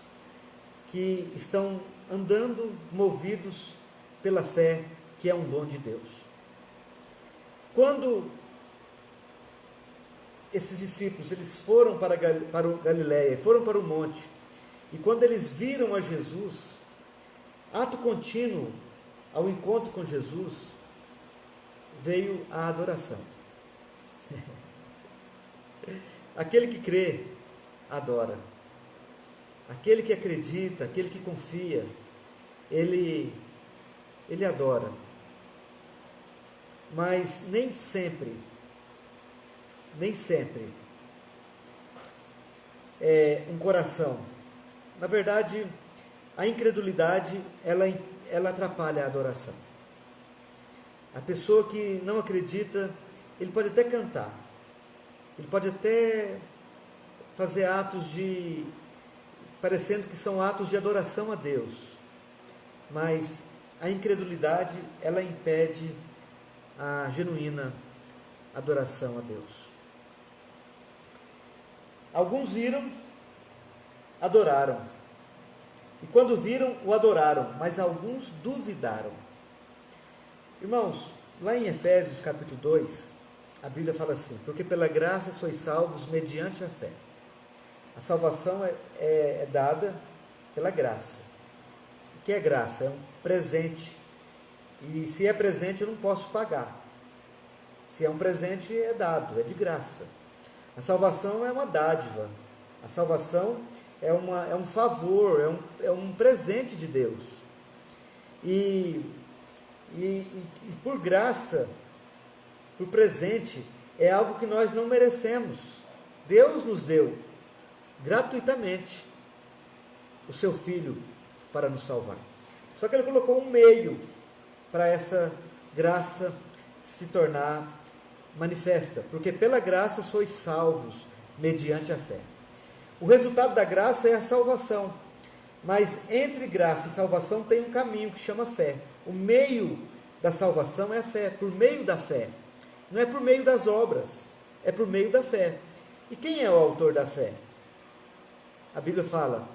B: que estão andando movidos pela fé, que é um dom de Deus. Quando esses discípulos eles foram para o Galiléia, foram para o monte, e quando eles viram a Jesus, ato contínuo ao encontro com Jesus, veio a adoração. Aquele que crê, adora. Aquele que acredita, aquele que confia, ele adora. Mas nem sempre é um coração. Na verdade, a incredulidade, ela atrapalha a adoração. A pessoa que não acredita, ele pode até cantar, ele pode até fazer atos parecendo que são atos de adoração a Deus, mas a incredulidade, ela impede a genuína adoração a Deus. Alguns viram, adoraram, e quando viram, o adoraram, mas alguns duvidaram. Irmãos, lá em Efésios capítulo 2, a Bíblia fala assim, porque pela graça sois salvos mediante a fé. A salvação é dada pela graça. O que é graça? É um presente. E se é presente, eu não posso pagar. Se é um presente, é dado, é de graça. A salvação é uma dádiva. A salvação é um favor, é um presente de Deus. E por graça, por presente, é algo que nós não merecemos. Deus nos deu gratuitamente o seu Filho para nos salvar. Só que Ele colocou um meio para essa graça se tornar manifesta, porque pela graça sois salvos mediante a fé. O resultado da graça é a salvação, mas entre graça e salvação tem um caminho que chama fé. O meio da salvação é a fé, por meio da fé. Não é por meio das obras, é por meio da fé. E quem é o autor da fé? A Bíblia fala,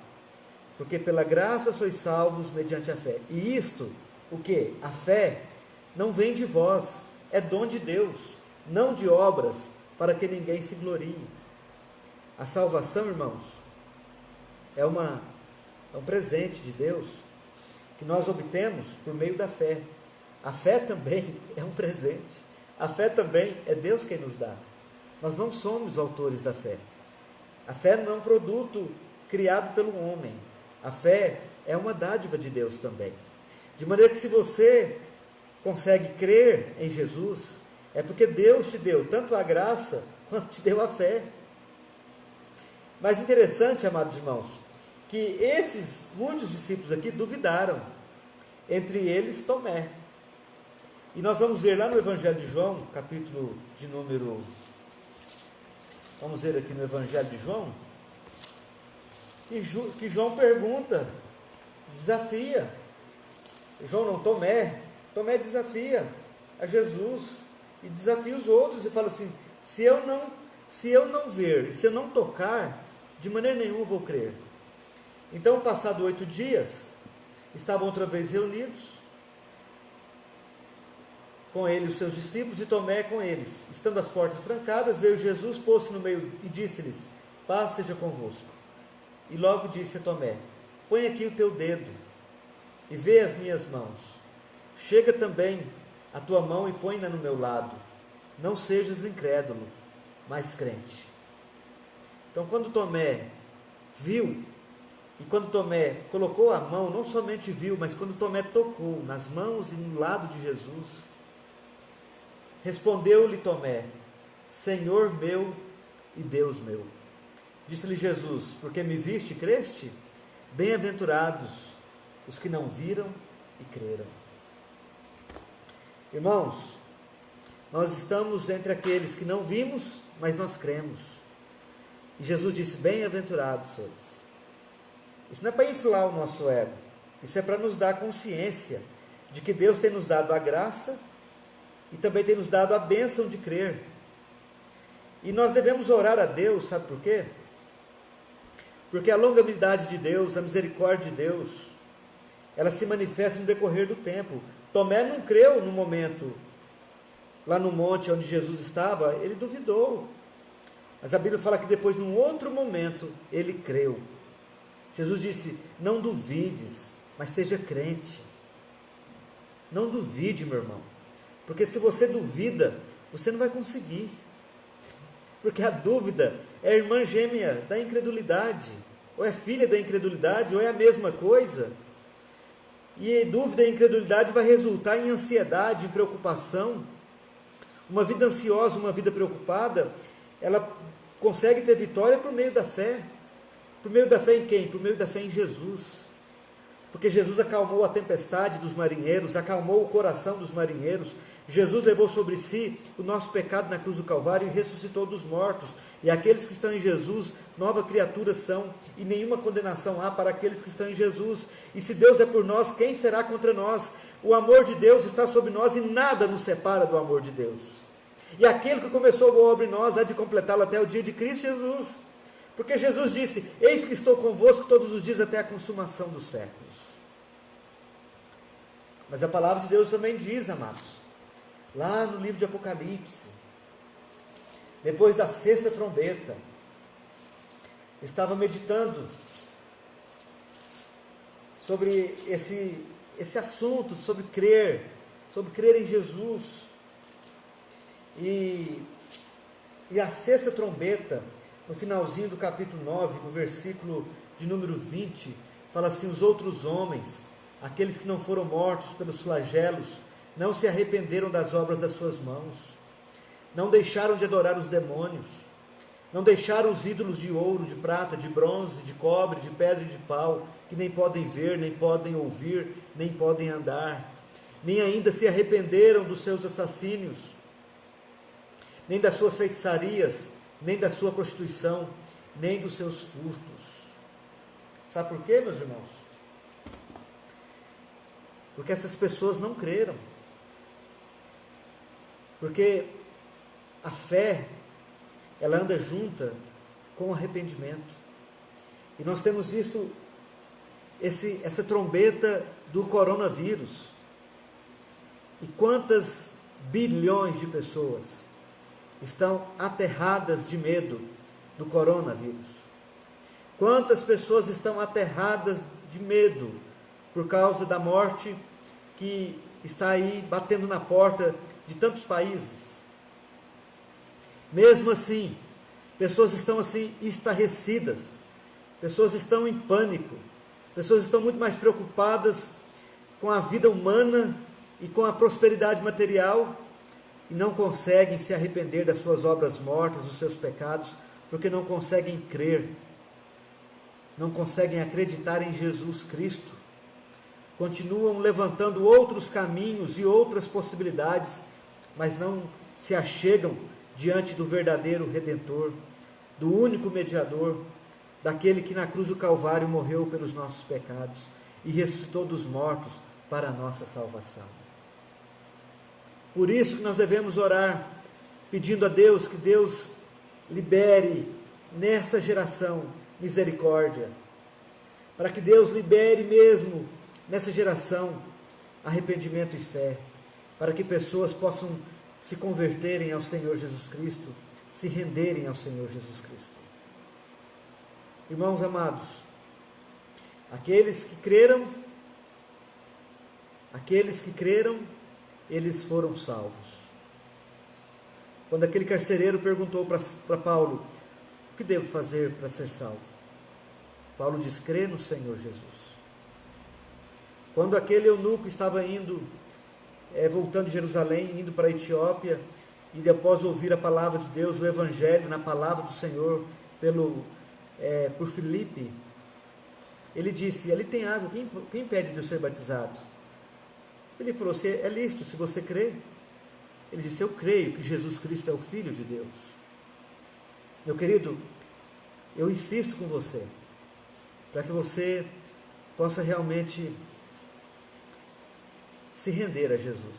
B: porque pela graça sois salvos mediante a fé. E isto, o que? A fé não vem de vós, é dom de Deus, não de obras, para que ninguém se glorie. A salvação, irmãos, é um presente de Deus, que nós obtemos por meio da fé. A fé também é um presente. A fé também é Deus quem nos dá. Nós não somos autores da fé. A fé não é um produto criado pelo homem. A fé é uma dádiva de Deus também. De maneira que se você consegue crer em Jesus, é porque Deus te deu tanto a graça, quanto te deu a fé. Mas interessante, amados irmãos, que muitos discípulos aqui duvidaram, entre eles Tomé. E nós vamos ver lá no Evangelho de João, capítulo de número, vamos ver aqui no Evangelho de João, que João pergunta, desafia, Tomé desafia a Jesus, e desafia os outros, e fala assim, se eu não ver, e se eu não tocar, de maneira nenhuma vou crer. Então, passado 8 dias, estavam outra vez reunidos, com ele os seus discípulos, e Tomé com eles. Estando as portas trancadas, veio Jesus, pôs-se no meio e disse-lhes, paz seja convosco. E logo disse a Tomé, põe aqui o teu dedo, e vê as minhas mãos. Chega também a tua mão e põe-na no meu lado. Não sejas incrédulo, mas crente. Então, quando Tomé viu, e quando Tomé colocou a mão, não somente viu, mas quando Tomé tocou nas mãos e no lado de Jesus, respondeu-lhe Tomé, Senhor meu e Deus meu. Disse-lhe Jesus, porque me viste e creste? Bem-aventurados os que não viram e creram. Irmãos, nós estamos entre aqueles que não vimos, mas nós cremos. E Jesus disse, bem-aventurados sois. Isso não é para inflar o nosso ego, isso é para nos dar consciência de que Deus tem nos dado a graça e também tem nos dado a bênção de crer. E nós devemos orar a Deus, sabe por quê? Porque a longanimidade de Deus, a misericórdia de Deus, ela se manifesta no decorrer do tempo. Tomé não creu no momento, lá no monte onde Jesus estava, ele duvidou. Mas a Bíblia fala que depois, num outro momento, ele creu. Jesus disse, não duvides, mas seja crente. Não duvide, meu irmão. Porque se você duvida, você não vai conseguir. Porque a dúvida é a irmã gêmea da incredulidade. Ou é filha da incredulidade, ou é a mesma coisa. E dúvida e incredulidade vai resultar em ansiedade, em preocupação. Uma vida ansiosa, uma vida preocupada, ela consegue ter vitória por meio da fé. Por meio da fé em quem? Por meio da fé em Jesus. Porque Jesus acalmou a tempestade dos marinheiros, acalmou o coração dos marinheiros. Jesus levou sobre si o nosso pecado na cruz do Calvário e ressuscitou dos mortos. E aqueles que estão em Jesus, nova criatura são, e nenhuma condenação há para aqueles que estão em Jesus. E se Deus é por nós, quem será contra nós? O amor de Deus está sobre nós e nada nos separa do amor de Deus. E aquele que começou a boa obra em nós há de completá-lo até o dia de Cristo Jesus. Porque Jesus disse, eis que estou convosco todos os dias até a consumação dos séculos. Mas a palavra de Deus também diz, amados, lá no livro de Apocalipse, depois da 6ª trombeta, eu estava meditando sobre esse assunto, sobre crer em Jesus. E a 6ª trombeta, no finalzinho do capítulo 9, no versículo de número 20, fala assim, os outros homens, aqueles que não foram mortos pelos flagelos, não se arrependeram das obras das suas mãos, não deixaram de adorar os demônios, não deixaram os ídolos de ouro, de prata, de bronze, de cobre, de pedra e de pau, que nem podem ver, nem podem ouvir, nem podem andar, nem ainda se arrependeram dos seus assassínios, nem das suas feitiçarias, nem da sua prostituição, nem dos seus furtos. Sabe por quê, meus irmãos? Porque essas pessoas não creram. Porque a fé, ela anda junta com o arrependimento. E nós temos visto essa trombeta do coronavírus. E quantas bilhões de pessoas estão aterradas de medo do coronavírus? Quantas pessoas estão aterradas de medo por causa da morte que está aí batendo na porta de tantos países? Mesmo assim, pessoas estão assim estarrecidas, pessoas estão em pânico, pessoas estão muito mais preocupadas com a vida humana e com a prosperidade material, e não conseguem se arrepender das suas obras mortas, dos seus pecados, porque não conseguem crer. não conseguem acreditar em Jesus Cristo, continuam levantando outros caminhos e outras possibilidades, mas não se achegam diante do verdadeiro Redentor, do único mediador, daquele que na cruz do Calvário morreu pelos nossos pecados e ressuscitou dos mortos para a nossa salvação. Por isso que nós devemos orar, pedindo a Deus que Deus libere nessa geração misericórdia, para que Deus libere mesmo nessa geração arrependimento e fé, para que pessoas possam se converterem ao Senhor Jesus Cristo, se renderem ao Senhor Jesus Cristo. Irmãos amados, aqueles que creram, eles foram salvos. Quando aquele carcereiro perguntou para Paulo, o que devo fazer para ser salvo? Paulo diz, crê no Senhor Jesus. Quando aquele eunuco estava voltando de Jerusalém, indo para a Etiópia, e após ouvir a palavra de Deus, o Evangelho, na palavra do Senhor, por Filipe, ele disse, ali tem água, quem impede de eu ser batizado? Ele falou, é lícito, se você crê. Ele disse, eu creio que Jesus Cristo é o Filho de Deus. Meu querido, eu insisto com você, para que você possa realmente se render a Jesus,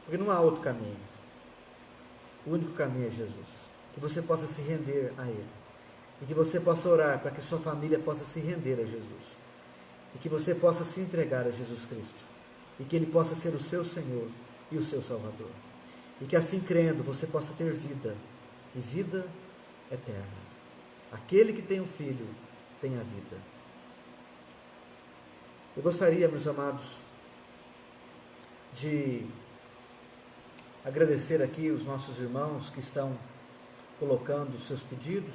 B: porque não há outro caminho, o único caminho é Jesus, que você possa se render a Ele, e que você possa orar para que sua família possa se render a Jesus, e que você possa se entregar a Jesus Cristo, e que Ele possa ser o seu Senhor e o seu Salvador, e que assim crendo você possa ter vida, e vida eterna. Aquele que tem um filho tem a vida. Eu gostaria, meus amados, de agradecer aqui os nossos irmãos que estão colocando os seus pedidos.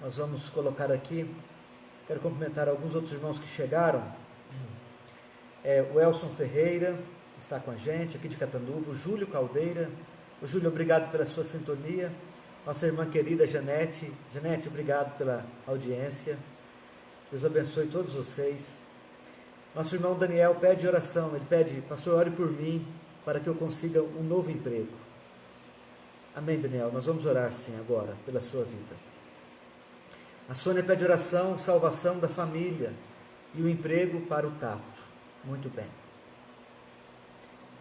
B: Nós vamos colocar aqui, quero cumprimentar alguns outros irmãos que chegaram. O Elson Ferreira está com a gente, aqui de Catanduva, o Júlio Caldeira. O Júlio, obrigado pela sua sintonia. Nossa irmã querida Janete, obrigado pela audiência. Deus abençoe todos vocês. Nosso irmão Daniel pede oração, ele pede, pastor, ore por mim, para que eu consiga um novo emprego. Amém, Daniel, nós vamos orar sim agora, pela sua vida. A Sônia pede oração, salvação da família e o emprego para o Tato. Muito bem.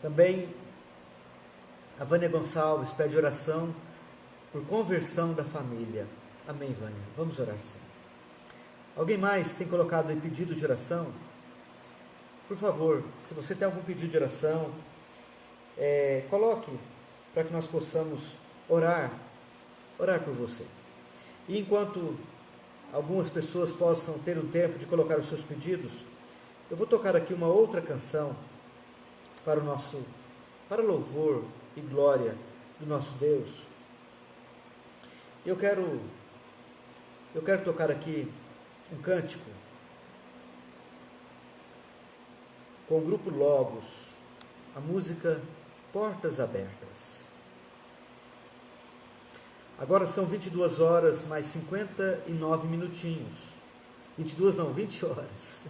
B: Também a Vânia Gonçalves pede oração por conversão da família. Amém, Vânia, vamos orar sim. Alguém mais tem colocado em pedido de oração? Por favor, se você tem algum pedido de oração, coloque para que nós possamos orar por você. E enquanto algumas pessoas possam ter um tempo de colocar os seus pedidos, eu vou tocar aqui uma outra canção para louvor e glória do nosso Deus. Eu quero tocar aqui um cântico com o grupo Logos, a música Portas Abertas. Agora são 22 horas mais 59 minutinhos. 20 horas.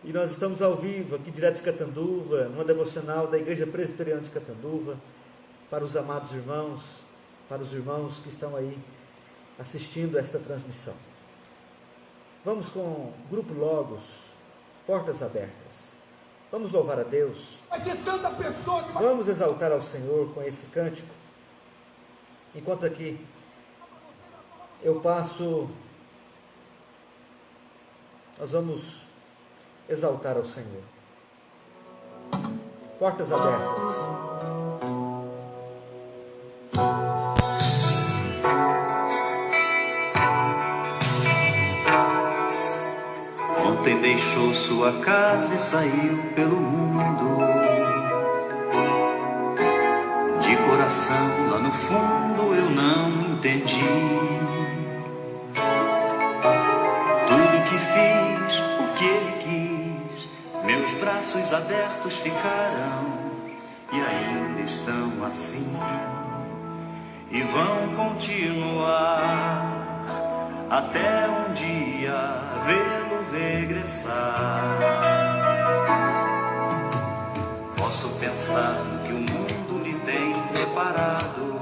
B: E nós estamos ao vivo aqui direto de Catanduva, numa devocional da Igreja Presbiteriana de Catanduva, para os amados irmãos, para os irmãos que estão aí assistindo esta transmissão. Vamos com o grupo Logos, Portas Abertas. Vamos louvar a Deus. Vamos exaltar ao Senhor com esse cântico. Enquanto aqui eu passo, nós vamos exaltar ao Senhor. Portas abertas.
E: Ontem deixou sua casa e saiu pelo mundo. De coração, lá no fundo, eu não entendi. Tudo que fiz, o que ele quis, meus braços abertos ficaram e ainda estão assim. e vão continuar até um dia vê-lo regressar. Posso pensar no que o mundo lhe tem preparado.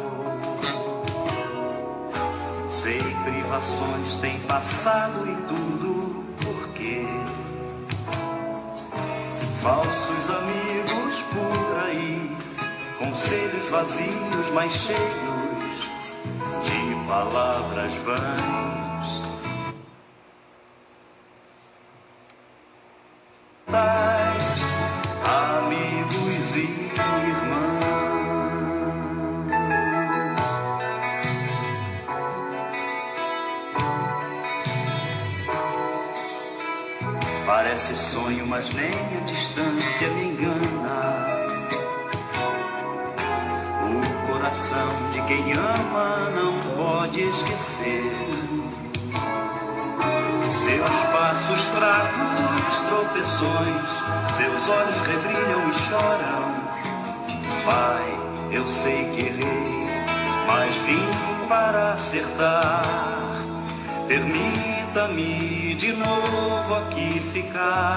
E: Sei, privações tem passado e tudo porque falsos amigos por aí, conselhos vazios, mas cheios de palavras vãs. Amigos e irmãos, parece sonho, mas nem a distância me engana. O coração de quem ama não pode esquecer. Seus passos fracos, tropeções, seus olhos rebrilham e choram. Pai, eu sei que errei, mas vim para acertar. Permita-me de novo aqui ficar.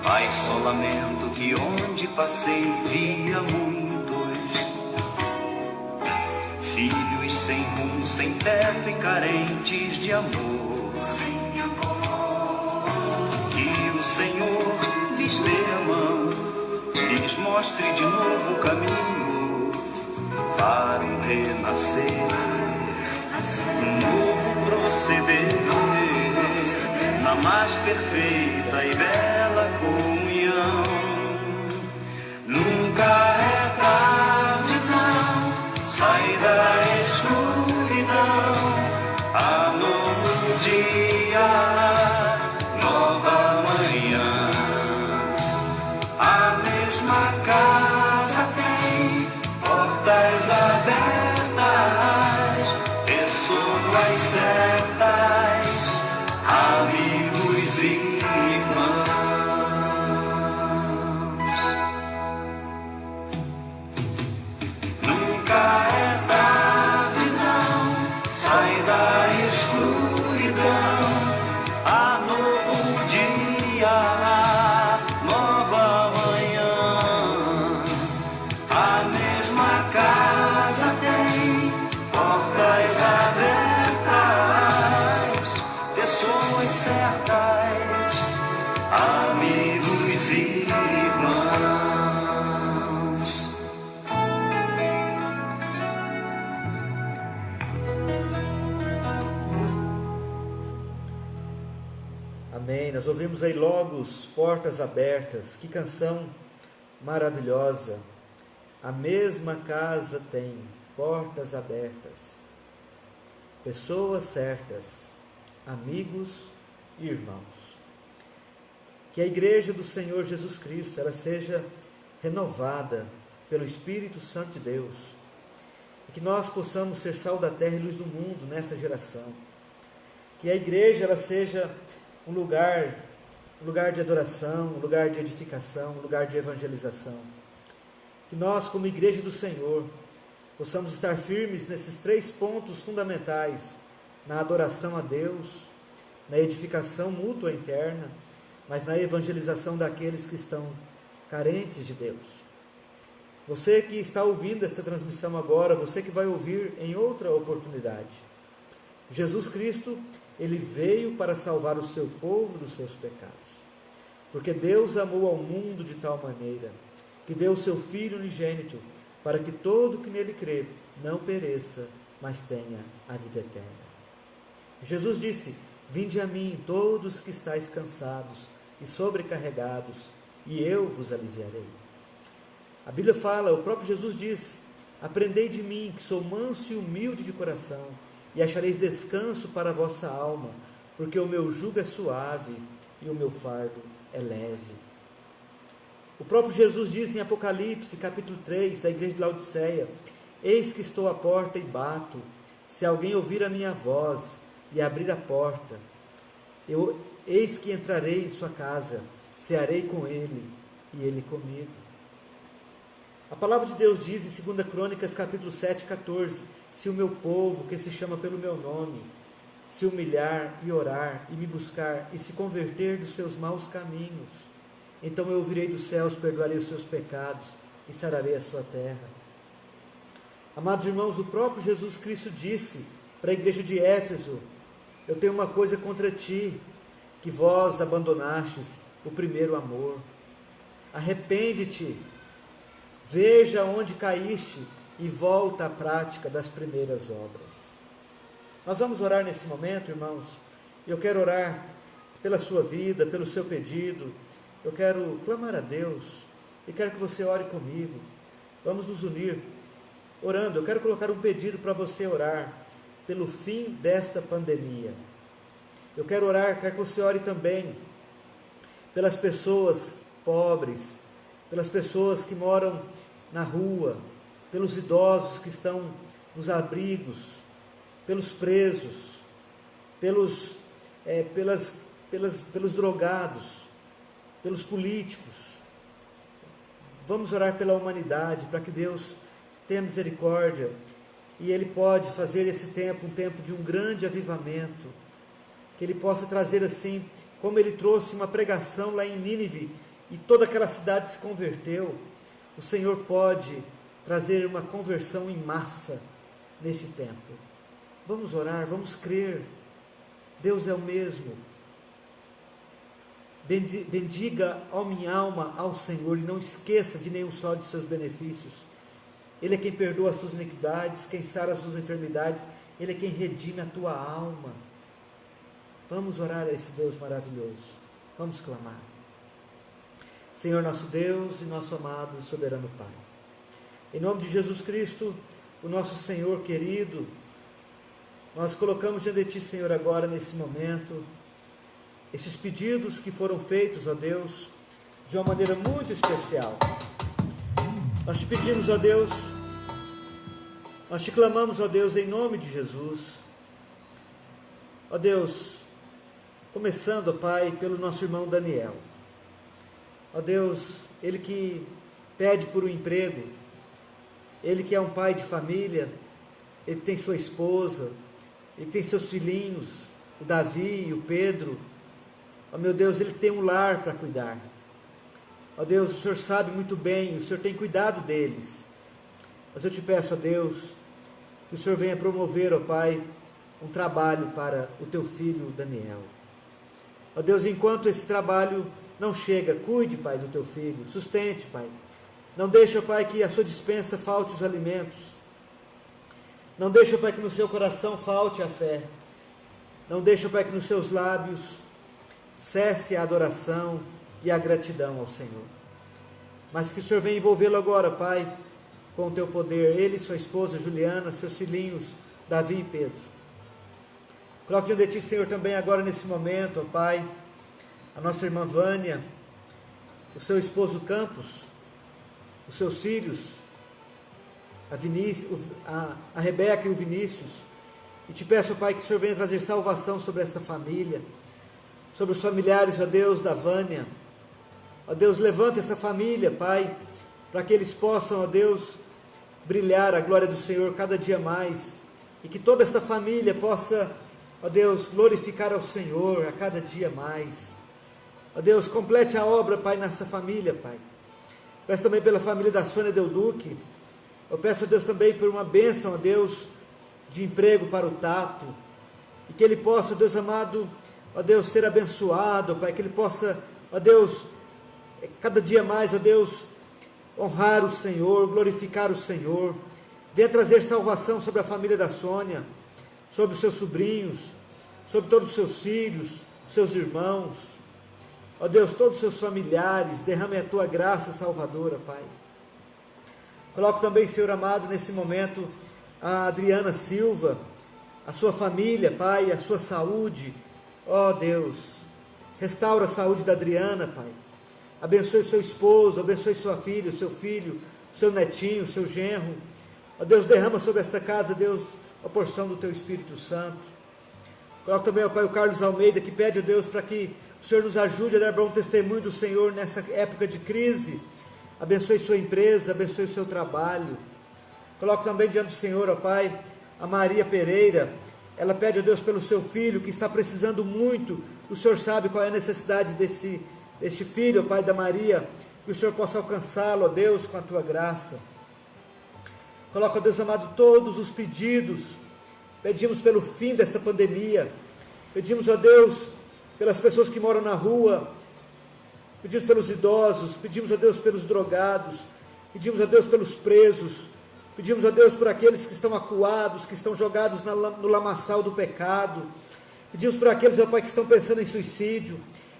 E: Pai, só lamento que onde passei via muitos filhos sem rumo, sem teto e carentes de amor. Que o Senhor lhes dê a mão, lhes mostre de novo o caminho para um renascer, um novo proceder, na mais perfeita e bela comunhão. Nunca é tarde, não, sai da escuridão, há novo dia, nova manhã. A mesma casa tem portas abertas, pessoas certas, amigos e irmãos. Nunca é tarde, não, sai da escuridão, há novo dia, nova manhã. A mesma casa tem portas abertas, pessoas certas, amigos e irmãos.
B: Amém. Nós ouvimos aí Logos, portas abertas. Que canção maravilhosa. A mesma casa tem portas abertas, pessoas certas, amigos e irmãos. Que a igreja do Senhor Jesus Cristo, ela seja renovada pelo Espírito Santo de Deus, e que nós possamos ser sal da terra e luz do mundo nessa geração. Que a igreja, ela seja um lugar de adoração, um lugar de edificação, um lugar de evangelização. Que nós, como igreja do Senhor, possamos estar firmes nesses 3 pontos fundamentais: na adoração a Deus, na edificação mútua interna, mas na evangelização daqueles que estão carentes de Deus. Você que está ouvindo esta transmissão agora, você que vai ouvir em outra oportunidade, Jesus Cristo, Ele veio para salvar o seu povo dos seus pecados. Porque Deus amou ao mundo de tal maneira que deu o seu Filho unigênito, para que todo que nele crê não pereça, mas tenha a vida eterna. Jesus disse: vinde a mim todos que estáis cansados e sobrecarregados, e eu vos aliviarei. A Bíblia fala, o próprio Jesus diz: aprendei de mim, que sou manso e humilde de coração, e achareis descanso para a vossa alma, porque o meu jugo é suave e o meu fardo é leve. O próprio Jesus diz em Apocalipse, capítulo 3, à igreja de Laodiceia: eis que estou à porta e bato, se alguém ouvir a minha voz e abrir a porta, eis que entrarei em sua casa, cearei com ele e ele comigo. A palavra de Deus diz em 2 Crônicas, capítulo 7, 14, se o meu povo, que se chama pelo meu nome, se humilhar e orar e me buscar e se converter dos seus maus caminhos, então eu ouvirei dos céus, perdoarei os seus pecados e sararei a sua terra. Amados irmãos, o próprio Jesus Cristo disse para a igreja de Éfeso: eu tenho uma coisa contra ti, que vós abandonastes o primeiro amor. Arrepende-te, veja onde caíste e volta à prática das primeiras obras. Nós vamos orar nesse momento, irmãos. Eu quero orar pela sua vida, pelo seu pedido. Eu quero clamar a Deus e quero que você ore comigo. Vamos nos unir orando. Eu quero colocar um pedido para você orar pelo fim desta pandemia. Eu quero orar, quero que você ore também pelas pessoas pobres, pelas pessoas que moram na rua, pelos idosos que estão nos abrigos, pelos presos, pelos drogados, pelos políticos. Vamos orar pela humanidade, para que Deus tenha misericórdia e Ele pode fazer esse tempo um tempo de um grande avivamento, que Ele possa trazer assim, como Ele trouxe uma pregação lá em Nínive e toda aquela cidade se converteu. O Senhor pode trazer uma conversão em massa neste tempo. Vamos orar, vamos crer. Deus é o mesmo. Bendiga a minha alma ao Senhor e não esqueça de nenhum só de seus benefícios. Ele é quem perdoa as tuas iniquidades, quem sara as tuas enfermidades, Ele é quem redime a tua alma. Vamos orar a esse Deus maravilhoso. Vamos clamar. Senhor nosso Deus e nosso amado e soberano Pai, em nome de Jesus Cristo, o nosso Senhor querido, nós colocamos diante de Ti, Senhor, agora nesse momento, esses pedidos que foram feitos, ó Deus, de uma maneira muito especial. Nós te pedimos, ó Deus, nós te clamamos, ó Deus, em nome de Jesus. Ó Deus, começando, ó Pai, pelo nosso irmão Daniel. Ó Deus, ele que pede por um emprego, ele que é um pai de família, ele tem sua esposa, ele tem seus filhinhos, o Davi e o Pedro. Ó meu Deus, ele tem um lar para cuidar. Ó Deus, o Senhor sabe muito bem, o Senhor tem cuidado deles. Mas eu te peço, ó Deus, que o Senhor venha promover, ó Pai, um trabalho para o teu filho Daniel. Ó Deus, enquanto esse trabalho não chega, cuide, Pai, do teu filho, sustente, Pai. Não deixe, ó Pai, que a sua despensa falte os alimentos. Não deixe, ó Pai, que no seu coração falte a fé. Não deixe, ó Pai, que nos seus lábios cesse a adoração e a gratidão ao Senhor. Mas que o Senhor venha envolvê-lo agora, Pai, com o teu poder, ele e sua esposa Juliana, seus filhinhos Davi e Pedro. Coloque diante de Ti, Senhor, também agora nesse momento, ó Pai, a nossa irmã Vânia, o seu esposo Campos, os seus filhos, a Rebeca e o Vinícius. E te peço, Pai, que o Senhor venha trazer salvação sobre esta família, sobre os familiares, ó Deus, da Vânia. Ó Deus, levanta essa família, Pai, para que eles possam, ó Deus, brilhar a glória do Senhor cada dia mais, e que toda essa família possa, ó Deus, glorificar ao Senhor a cada dia mais. Ó Deus, complete a obra, Pai, nessa família, Pai. Peço também pela família da Sônia Del Duque. Eu peço a Deus também por uma bênção, ó Deus, de emprego para o Tato, e que ele possa, ó Deus amado, ó Deus, ser abençoado, Pai, que ele possa, ó Deus, cada dia mais, ó Deus, honrar o Senhor, glorificar o Senhor. Venha trazer salvação sobre a família da Sônia, sobre os seus sobrinhos, sobre todos os seus filhos, seus irmãos, ó Deus, todos os seus familiares. Derrame a tua graça salvadora, Pai. Coloco também, Senhor amado, nesse momento, a Adriana Silva, a sua família, Pai, a sua saúde. Ó Deus, restaura a saúde da Adriana, Pai. Abençoe o seu esposo, abençoe sua filha, o seu filho, o seu netinho, o seu genro. Ó Deus, derrama sobre esta casa, Deus, a porção do teu Espírito Santo. Coloco também, ó Pai, o Carlos Almeida, que pede, ó Deus, para que o Senhor nos ajude a dar bom testemunho do Senhor nessa época de crise. abençoe sua empresa, abençoe o seu trabalho. Coloco também diante do Senhor, ó Pai, a Maria Pereira. Ela pede a Deus pelo seu filho, que está precisando muito. O Senhor sabe qual é a necessidade deste filho, ó Pai, da Maria. Que o Senhor possa alcançá-lo, ó Deus, com a tua graça. Coloca, ó Deus amado, todos os pedidos. Pedimos pelo fim desta pandemia. Pedimos, ó Deus, pelas pessoas que moram na rua. Pedimos pelos idosos. Pedimos, ó Deus, pelos drogados. Pedimos, ó Deus, pelos presos. Pedimos a Deus por aqueles que estão acuados, que estão jogados no lamaçal do pecado. Pedimos por aqueles, ó Pai, que estão pensando em suicídio.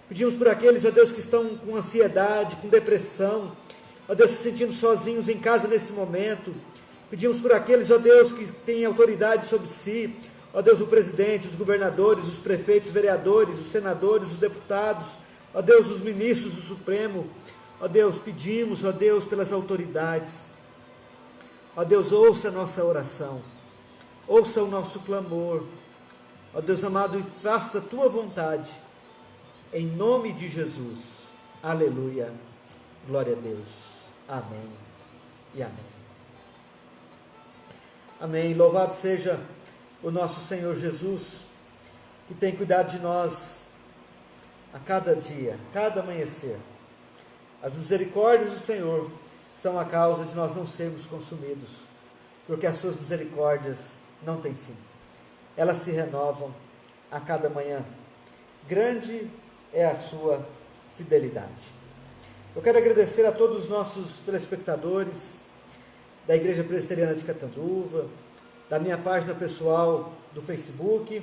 B: Pedimos por aqueles, ó Deus, que estão com ansiedade, com depressão. Ó Deus, se sentindo sozinhos em casa nesse momento. Pedimos por aqueles, ó Deus, que têm autoridade sobre si. Ó Deus, o presidente, os governadores, os prefeitos, os vereadores, os senadores, os deputados. Ó Deus, os ministros do Supremo. Ó Deus, pedimos, ó Deus, pelas autoridades. Ó Deus, ouça a nossa oração, ouça o nosso clamor, ó Deus amado, e faça a tua vontade, em nome de Jesus, aleluia, glória a Deus, amém e amém. Amém, louvado seja o nosso Senhor Jesus, que tem cuidado de nós a cada dia, cada amanhecer. As misericórdias do Senhor são a causa de nós não sermos consumidos, porque as suas misericórdias não têm fim. Elas se renovam a cada manhã. Grande é a sua fidelidade. Eu quero agradecer a todos os nossos telespectadores da Igreja Presbiteriana de Catanduva, da minha página pessoal do Facebook.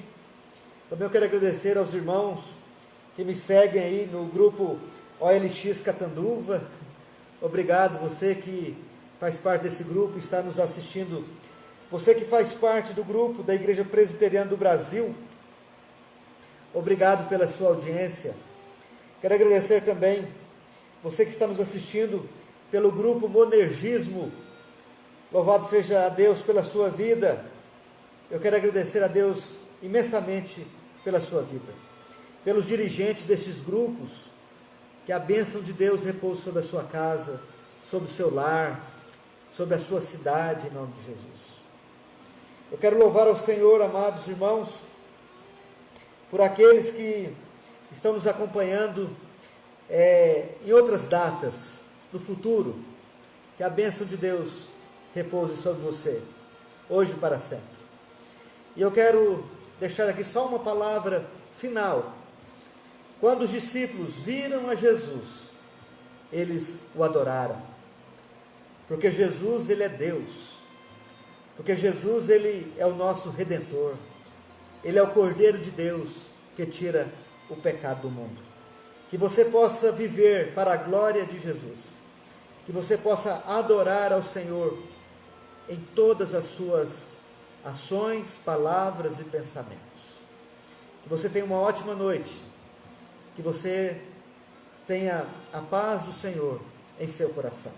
B: Também eu quero agradecer aos irmãos que me seguem aí no grupo OLX Catanduva. Obrigado, você que faz parte desse grupo, está nos assistindo. Você que faz parte do grupo da Igreja Presbiteriana do Brasil, obrigado pela sua audiência. Quero agradecer também você que está nos assistindo pelo grupo Monergismo. Louvado seja a Deus pela sua vida. Eu quero agradecer a Deus imensamente pela sua vida, pelos dirigentes destes grupos. Que a bênção de Deus repouse sobre a sua casa, sobre o seu lar, sobre a sua cidade, em nome de Jesus. Eu quero louvar ao Senhor, amados irmãos, por aqueles que estão nos acompanhando em outras datas, no futuro. Que a bênção de Deus repouse sobre você, hoje e para sempre. E eu quero deixar aqui só uma palavra final. Quando os discípulos viram a Jesus, eles o adoraram. Porque Jesus, ele é Deus. Porque Jesus, ele é o nosso Redentor. Ele é o Cordeiro de Deus que tira o pecado do mundo. Que você possa viver para a glória de Jesus. Que você possa adorar ao Senhor em todas as suas ações, palavras e pensamentos. Que você tenha uma ótima noite. Que você tenha a paz do Senhor em seu coração.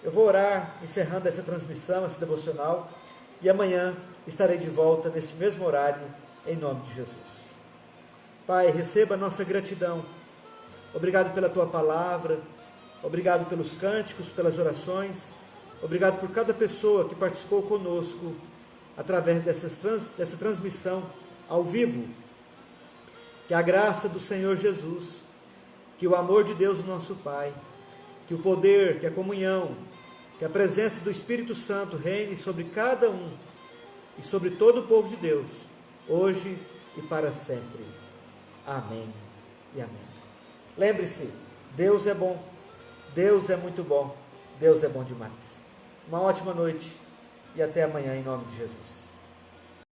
B: Eu vou orar, encerrando essa transmissão, esse devocional, e amanhã estarei de volta neste mesmo horário, em nome de Jesus. Pai, receba a nossa gratidão. Obrigado pela tua palavra, obrigado pelos cânticos, pelas orações, obrigado por cada pessoa que participou conosco através dessa transmissão ao vivo. Que a graça do Senhor Jesus, que o amor de Deus, nosso Pai, que o poder, que a comunhão, que a presença do Espírito Santo reine sobre cada um e sobre todo o povo de Deus, hoje e para sempre. Amém e amém. Lembre-se, Deus é bom, Deus é muito bom, Deus é bom demais. Uma ótima noite e até amanhã em nome de Jesus.